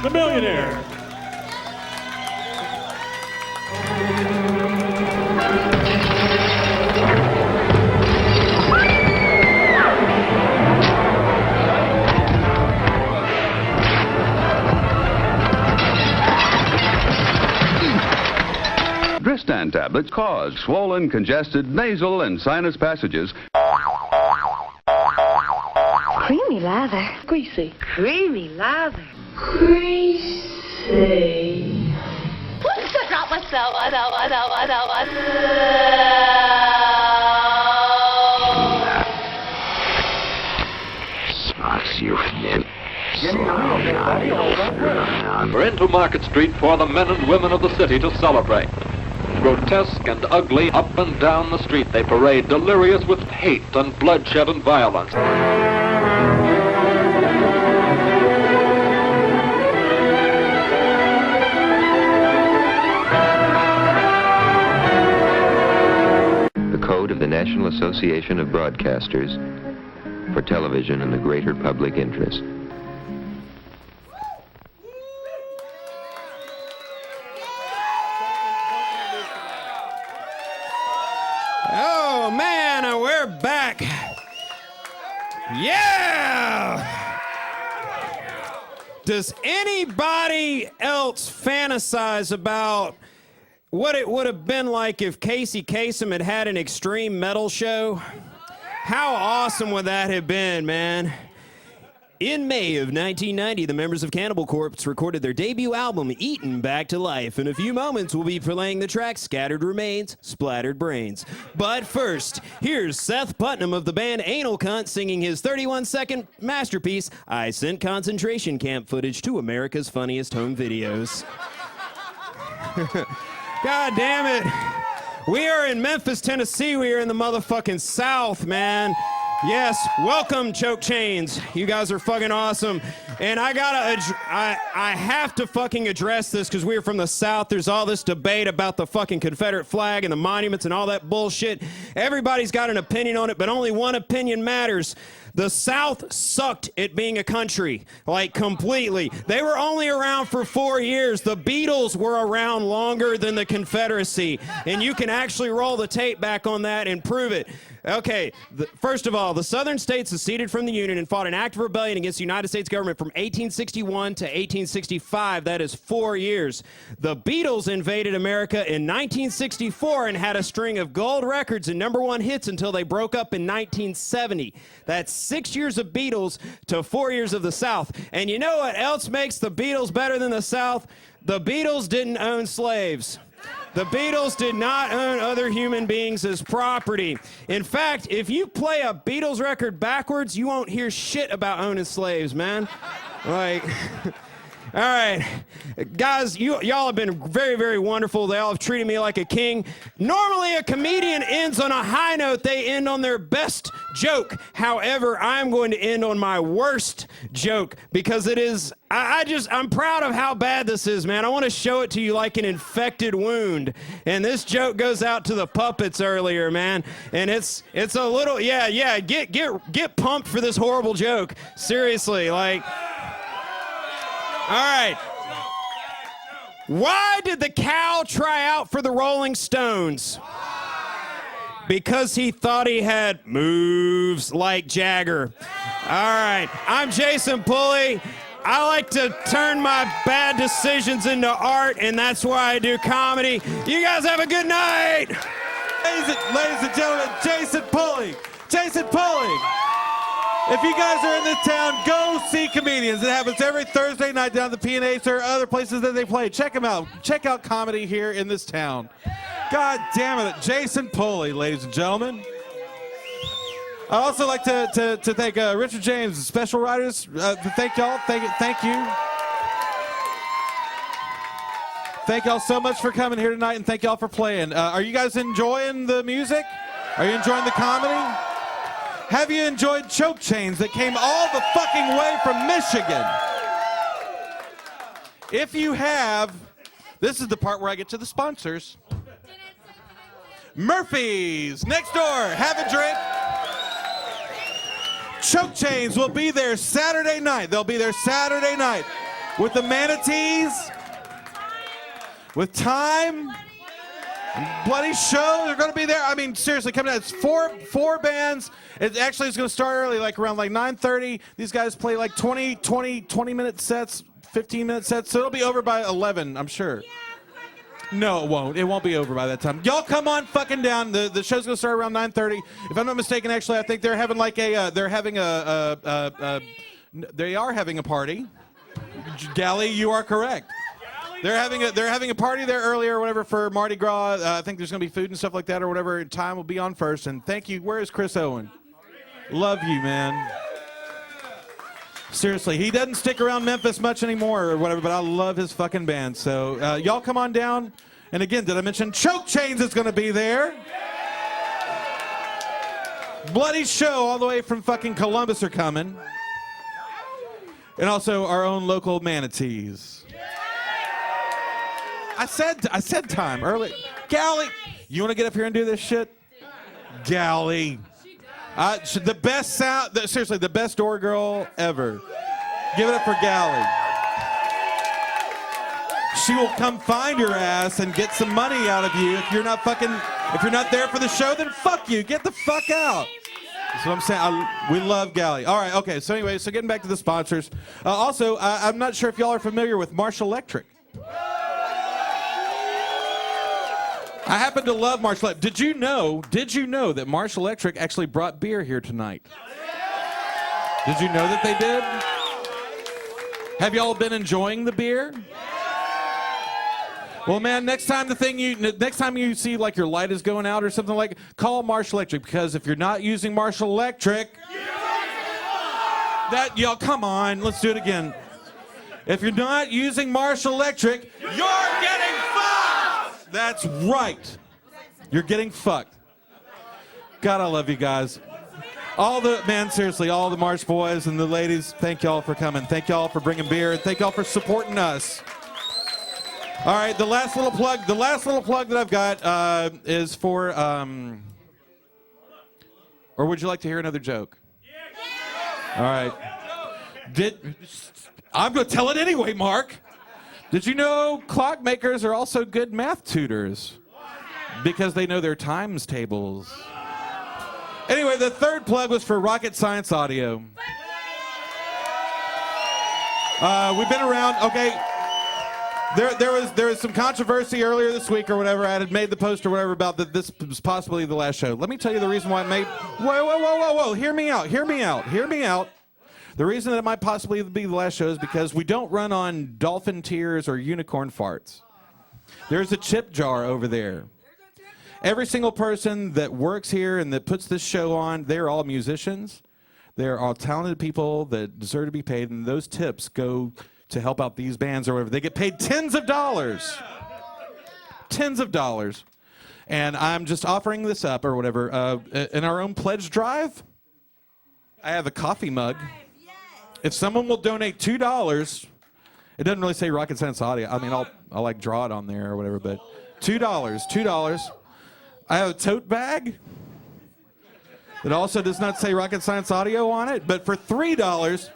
the millionaire. Dristan tablets cause swollen, congested, nasal, and sinus passages. Creamy lather. Greasy. Creamy lather. Greasy. What's the drop myself? We're into Market Street for the men and women of the city to celebrate. Grotesque and ugly, up and down the street they parade, delirious with hate and bloodshed and violence. The Code of the National Association of Broadcasters for television in the greater public interest. Oh man, we're back. Yeah! Does anybody else fantasize about what it would have been like if Casey Kasem had had an extreme metal show? How awesome would that have been, man? In May of 1990, the members of Cannibal Corpse recorded their debut album, Eaten Back to Life. In a few moments, we'll be playing the track Scattered Remains, Splattered Brains. But first, here's Seth Putnam of the band Anal Cunt singing his 31-second masterpiece, I Sent Concentration Camp Footage to America's Funniest Home Videos. God damn it. We are in Memphis, Tennessee. We are in the motherfucking South, man. Yes, welcome, Choke Chains. You guys are fucking awesome. And I have to fucking address this because we're from the South. There's all this debate about the fucking Confederate flag and the monuments and all that bullshit. Everybody's got an opinion on it, but only one opinion matters. The South sucked at being a country, like completely. They were only around for 4 years. The Beatles were around longer than the Confederacy, and you can actually roll the tape back on that and prove it. Okay, first of all, the southern states seceded from the Union and fought an active rebellion against the United States government from 1861 to 1865. That is 4 years. The Beatles invaded America in 1964 and had a string of gold records and #1 hits until they broke up in 1970. That's 6 years of Beatles to 4 years of the South. And you know what else makes the Beatles better than the South? The Beatles didn't own slaves. The Beatles did not own other human beings as property. In fact, if you play a Beatles record backwards, you won't hear shit about owning slaves, man. Like, all right. Guys, y'all have been very, very wonderful. They all have treated me like a king. Normally, a comedian ends on a high note. They end on their best joke. However, I'm going to end on my worst joke because it is... I'm proud of how bad this is, man. I want to show it to you like an infected wound. And this joke goes out to the puppets earlier, man. And it's a little, yeah, get pumped for this horrible joke. Seriously, like, all right. Why did the cow try out for the Rolling Stones? Because he thought he had moves like Jagger. All right, I'm Jason Pulley. I like to turn my bad decisions into art, and that's why I do comedy. You guys have a good night. Ladies and gentlemen, Jason Pulley. Jason Pulley. If you guys are in this town, go see comedians. It happens every Thursday night down at the P&H or other places that they play. Check them out. Check out comedy here in this town. God damn it. Jason Pulley, ladies and gentlemen. I'd also like to thank Richard James, special writers. Thank y'all. Thank you. Thank y'all so much for coming here tonight, and thank y'all for playing. Are you guys enjoying the music? Are you enjoying the comedy? Have you enjoyed Choke Chains that came all the fucking way from Michigan? If you have, this is the part where I get to the sponsors. Murphy's, next door, have a drink. Choke Chains will be there Saturday night. They'll be there Saturday night. with the Manatees, with Time, and Bloody Show. They're going to be there. I mean, seriously, coming out. It's four bands. It actually is going to start early, like around like 9:30. These guys play like 20-minute sets, 15-minute sets. So it'll be over by 11, I'm sure. No, it won't. It won't be over by that time. Y'all come on fucking down. The show's going to start around 9:30. If I'm not mistaken, actually, I think they're having like they are having a party. Galley, you are correct. They're having a party there earlier or whatever for Mardi Gras. I think there's going to be food and stuff like that or whatever. Time will be on first. And thank you. Where is Chris Owen? Love you, man. Seriously, he doesn't stick around Memphis much anymore or whatever, but I love his fucking band. So y'all come on down. And again, did I mention Choke Chains is going to be there? Bloody Show all the way from fucking Columbus are coming. And also our own local Manatees. I said Time early. Galley, you want to get up here and do this shit? Galley. The best sound, seriously, the best door girl ever. Give it up for Galley. She will come find your ass and get some money out of you. If you're not there for the show, then fuck you. Get the fuck out. That's what I'm saying. We love Galley. All right, okay. So anyway, getting back to the sponsors. Also, I'm not sure if y'all are familiar with Marshall Electric. I happen to love Marshall Electric. Did you know that Marshall Electric actually brought beer here tonight? Did you know that they did? Have y'all been enjoying the beer? Well, man, next time you see like your light is going out or something like, call Marshall Electric, because if you're not using Marshall Electric, y'all come on, let's do it again. If you're not using Marshall Electric, you're getting fucked. That's right. You're getting fucked. God, I love you guys. Seriously, all the Marsh boys and the ladies, thank y'all for coming. Thank y'all for bringing beer. And thank y'all for supporting us. All right, the last little plug that I've got is for, or would you like to hear another joke? All right. I'm going to tell it anyway, Mark. Did you know clockmakers are also good math tutors? Because they know their times tables. Anyway, the third plug was for Rocket Science Audio. We've been around, okay. There was some controversy earlier this week or whatever. I had made the post or whatever about that this was possibly the last show. Let me tell you the reason why it made... Whoa. Hear me out. The reason that it might possibly be the last show is because we don't run on dolphin tears or unicorn farts. There's a tip jar over there. Every single person that works here and that puts this show on, they're all musicians. They're all talented people that deserve to be paid, and those tips go to help out these bands or whatever. They get paid tens of dollars. Tens of dollars. And I'm just offering this up or whatever. In our own pledge drive, I have a coffee mug. If someone will donate $2, it doesn't really say Rocket Science Audio. I mean, I'll like draw it on there or whatever, but $2. I have a tote bag that also does not say Rocket Science Audio on it, but for $3,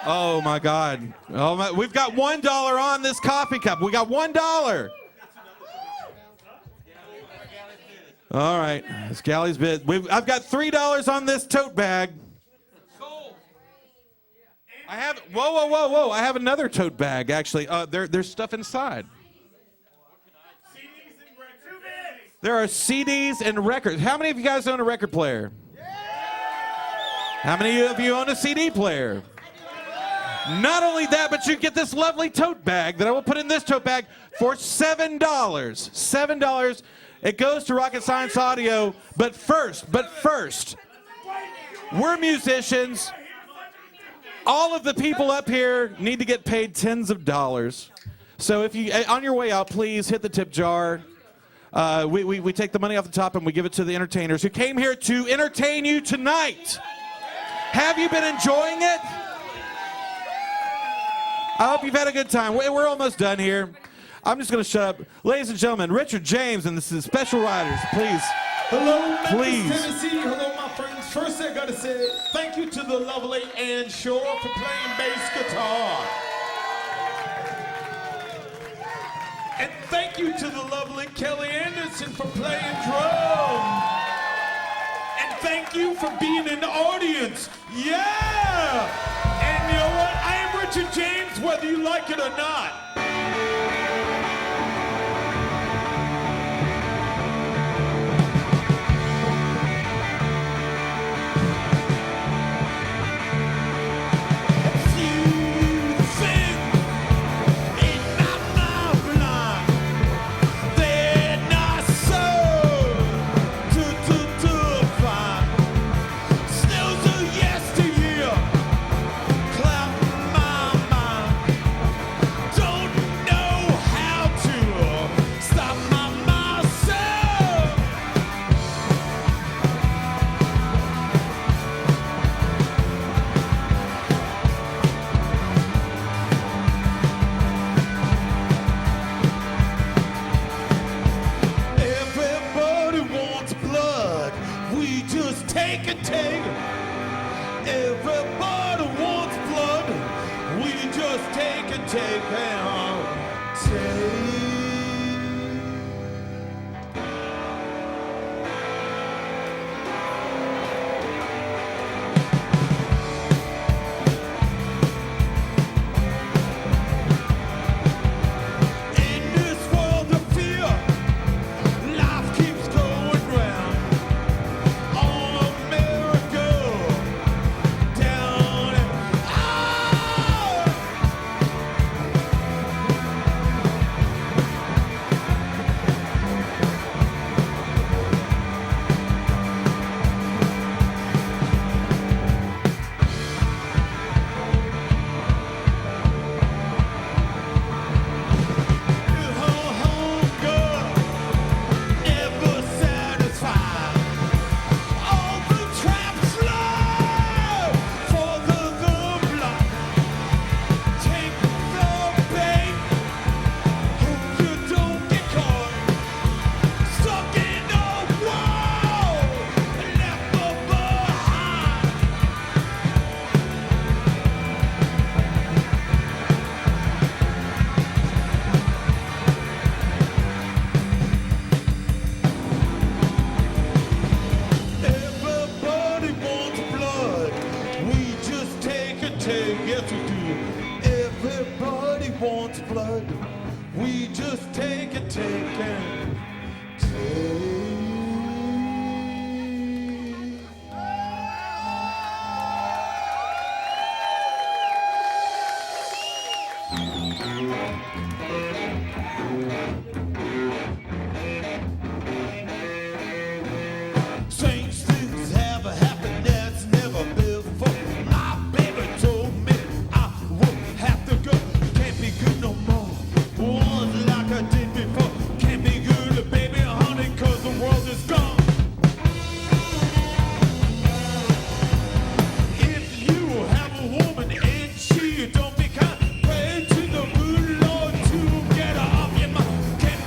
oh my God. Oh my, we've got $1 on this coffee cup. We got $1. All right, it's Galley's bid. I've got $3 on this tote bag. I have, whoa. I have another tote bag, actually. There's stuff inside. There are CDs and records. How many of you guys own a record player? How many of you own a CD player? Not only that, but you get this lovely tote bag that I will put in this tote bag for $7. $7. It goes to Rocket Science Audio. But first, we're musicians. All of the people up here need to get paid tens of dollars. So if you, on your way out, please hit the tip jar. We take the money off the top and we give it to the entertainers who came here to entertain you tonight. Have you been enjoying it? I hope you've had a good time. We're almost done here. I'm just going to shut up. Ladies and gentlemen, Richard James and this is Special Riders, please. Hello, Memphis, Please. Tennessee. Hello, my friends. First, I got to say thank you to the lovely Ann Shore for playing bass guitar. thank you to the lovely Kelly Anderson for playing drums. And thank you for being an audience. Yeah! And you know what? I am Richard James, whether you like it or not. Take and take. Everybody wants blood. We just take and take and take. In this world of fear, life keeps going round. Yes, we do. Everybody wants blood. We just take and take and take. Strange things have happened that's never before. My baby told me I would have to go. Can't be good no more. Was like I did before. Can't be good, baby, honey, 'cause the world is gone. If you have a woman and she don't be kind, pray to the moon, Lord, to get her off your mind. Can't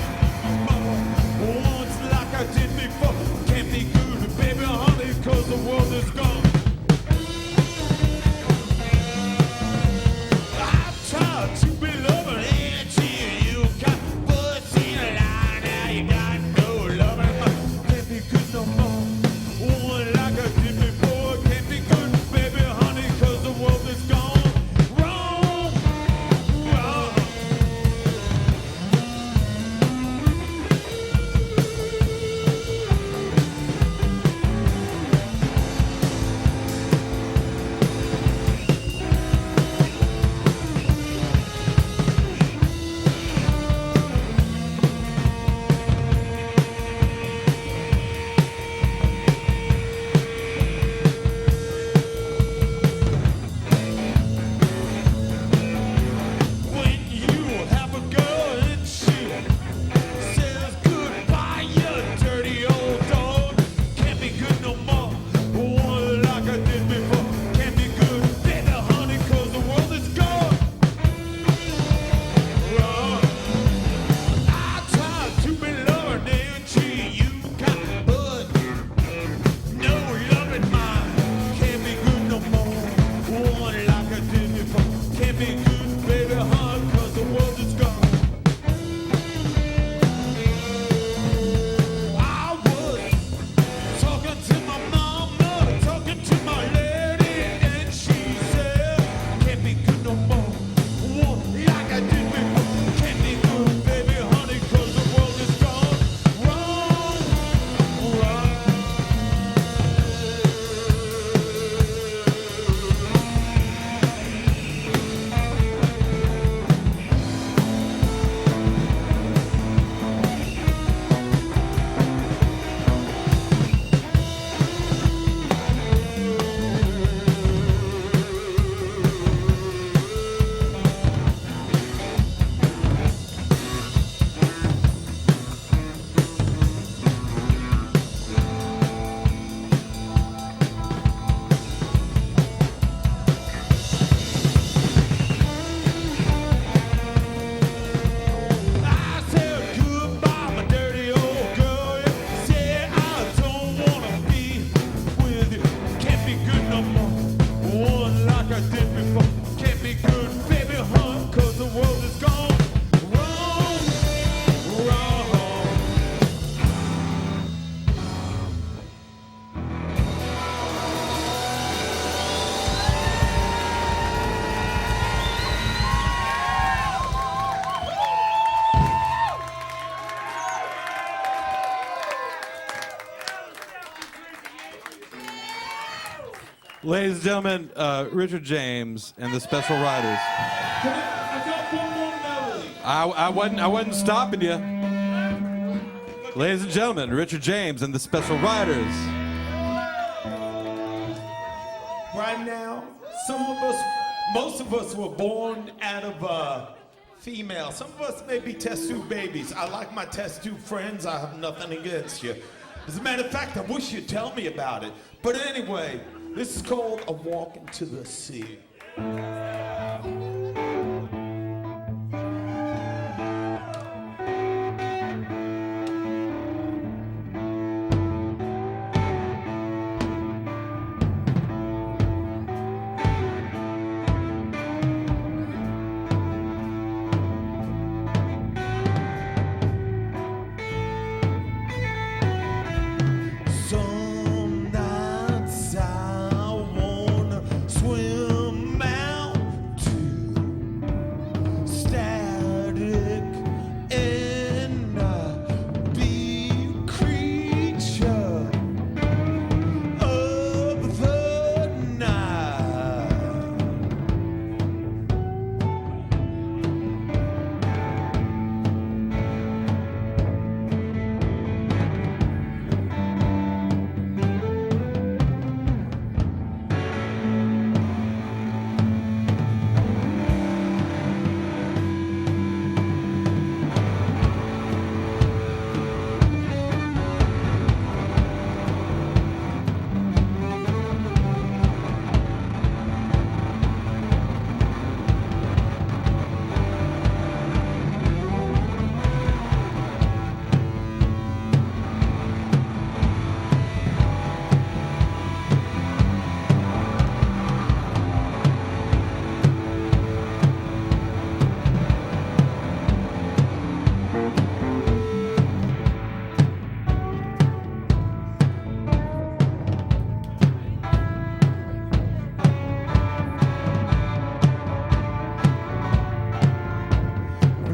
Ladies and gentlemen, Richard James and the Special Riders. I got one more melody. I wasn't stopping you. Ladies and gentlemen, Richard James and the Special Riders. Right now, most of us were born out of female. Some of us may be test tube babies. I like my test tube friends. I have nothing against you. As a matter of fact, I wish you'd tell me about it. But anyway, this is called A Walk Into the Sea. Some nights I wanna swim out to static and be a creature of the night.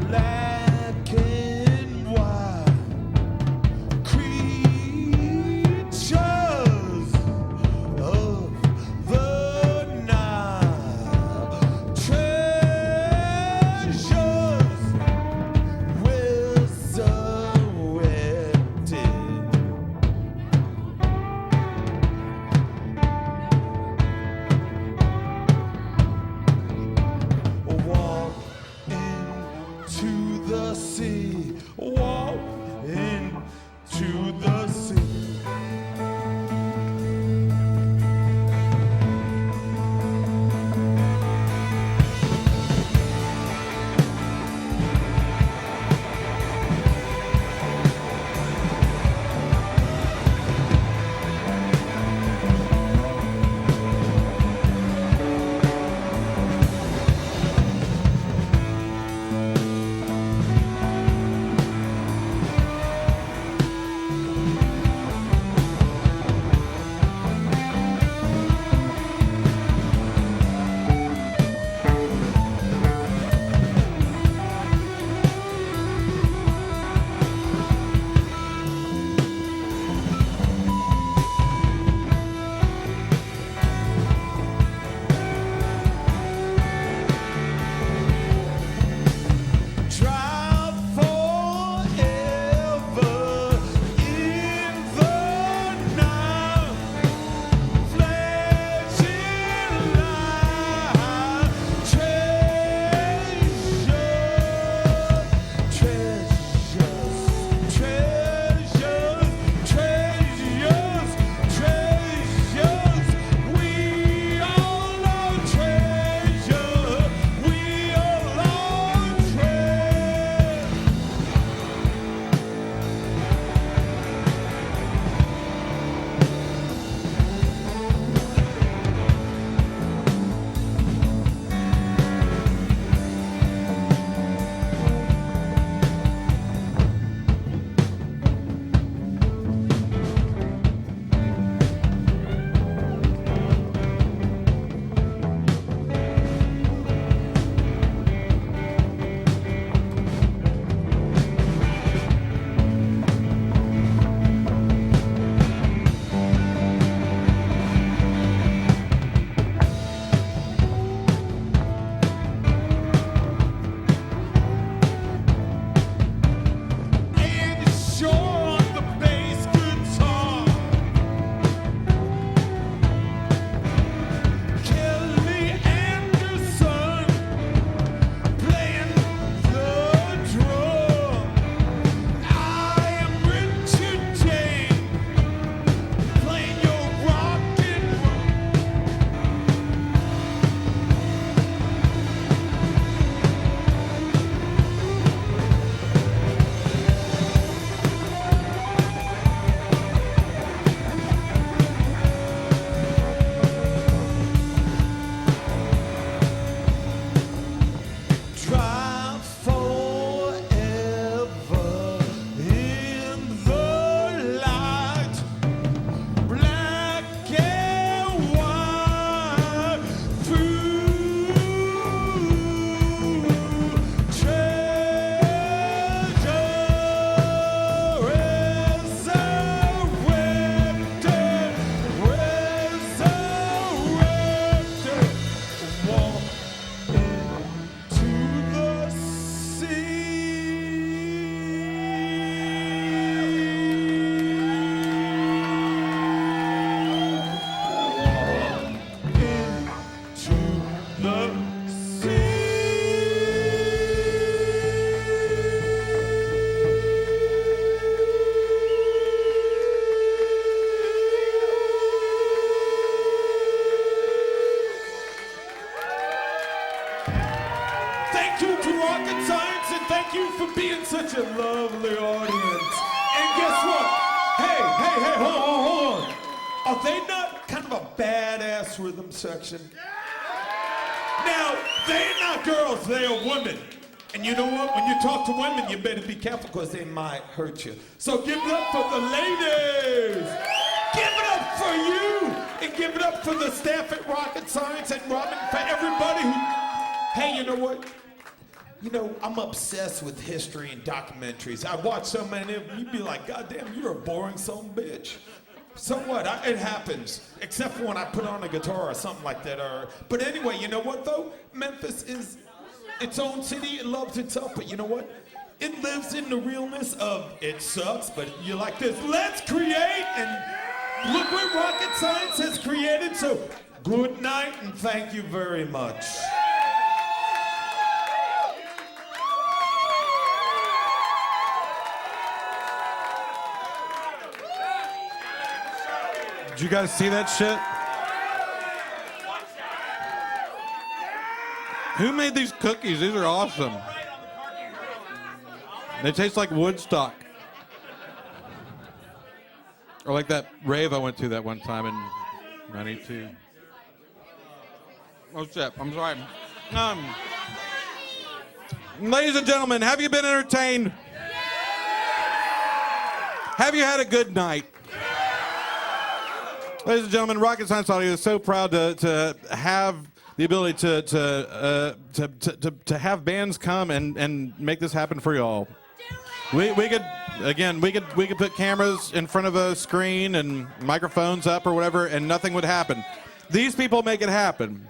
Black and white creatures of the night, treasures resurrected. Walk into the sea, walk into the sea. to Rocket Science, and thank you for being such a lovely audience. And guess what? Hey, hold on. Are they not kind of a badass rhythm section? Now, they're not girls, they are women. And you know what? When you talk to women, you better be careful because they might hurt you. So give it up for the ladies. Give it up for you. And give it up for the staff at Rocket Science and Robin, for everybody who... Hey, you know what? You know, I'm obsessed with history and documentaries. I watch so many of them, you'd be like, God damn, you're a boring son of a bitch. So what? It happens. Except for when I put on a guitar or something like that. But anyway, you know what though? Memphis is its own city. It loves itself. But you know what? It lives in the realness of it sucks, but you're like this. Let's create, and look what Rocket Science has created. So good night and thank you very much. Did you guys see that shit? Who made these cookies? These are awesome. They taste like Woodstock. Or like that rave I went to that one time in 92. Oh shit, I'm sorry. Ladies and gentlemen, have you been entertained? Have you had a good night? Ladies and gentlemen, Rocket Science Audio is so proud to have the ability to have bands come and make this happen for y'all. We could put cameras in front of a screen and microphones up or whatever, and nothing would happen. These people make it happen.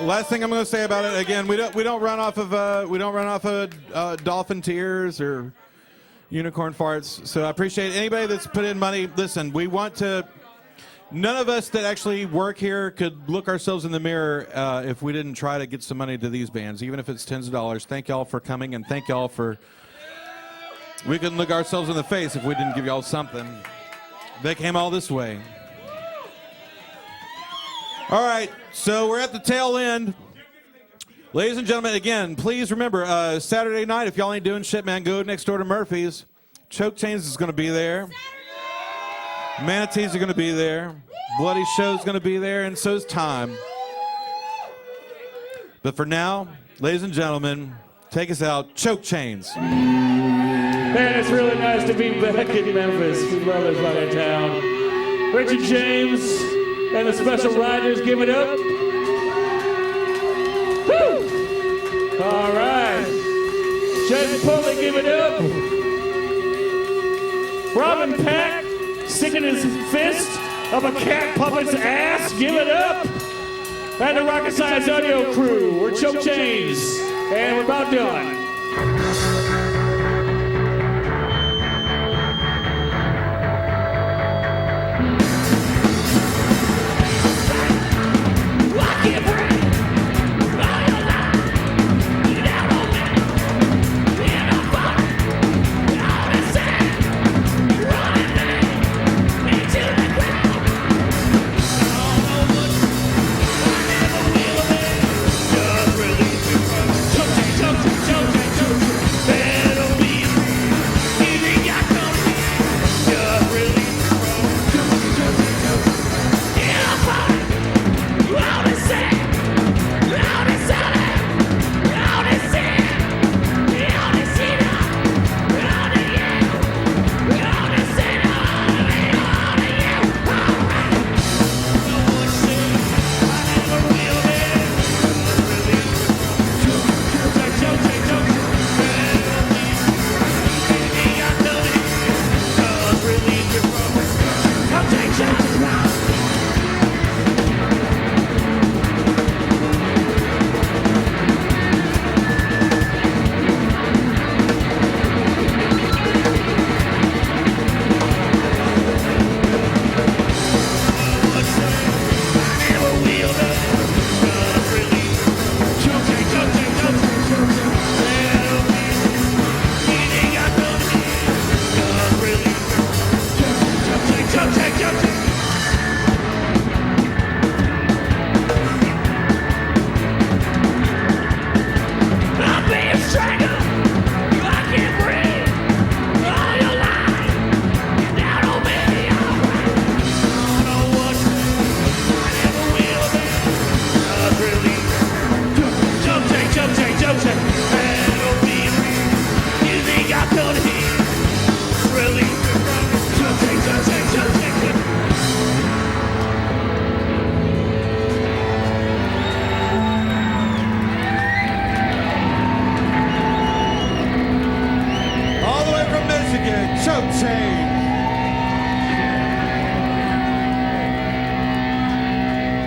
Last thing I'm going to say about it, again, we don't run off of dolphin tears or unicorn farts. So I appreciate anybody that's put in money. Listen, we want to. None of us that actually work here could look ourselves in the mirror if we didn't try to get some money to these bands, even if it's tens of dollars. Thank y'all for coming, and thank y'all for. We couldn't look ourselves in the face if we didn't give y'all something. They came all this way. All right, so we're at the tail end. Ladies and gentlemen, again, please remember, Saturday night, if y'all ain't doing shit, man, go next door to Murphy's. Choke Chains is going to be there. Manatees are going to be there. Bloody Show's going to be there, and so's Time. But for now, ladies and gentlemen, take us out, Choke Chains. Man, it's really nice to be back in Memphis. We love this fucking town. Richard James and the Special Riders, give it up. Woo! All right. Judge Pulley, give it up. Robin Pack, sticking his fist up a cat puppet's ass, give it up. And the Rocket Science Audio crew, we're Choke Chains, and we're about done. Choke, choke, choke, choke, choke, choke, choke.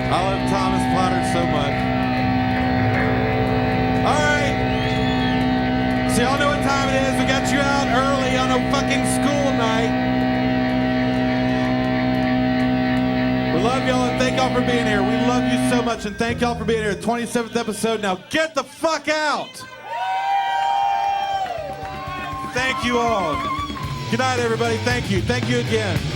I love Thomas Potter so much. All right. So y'all know what time it is. We got you out early on a fucking school night. We love y'all and thank y'all for being here. We love you so much and thank y'all for being here. 27th episode. Now get the fuck out. Thank you all. Good night, everybody. Thank you. Thank you again.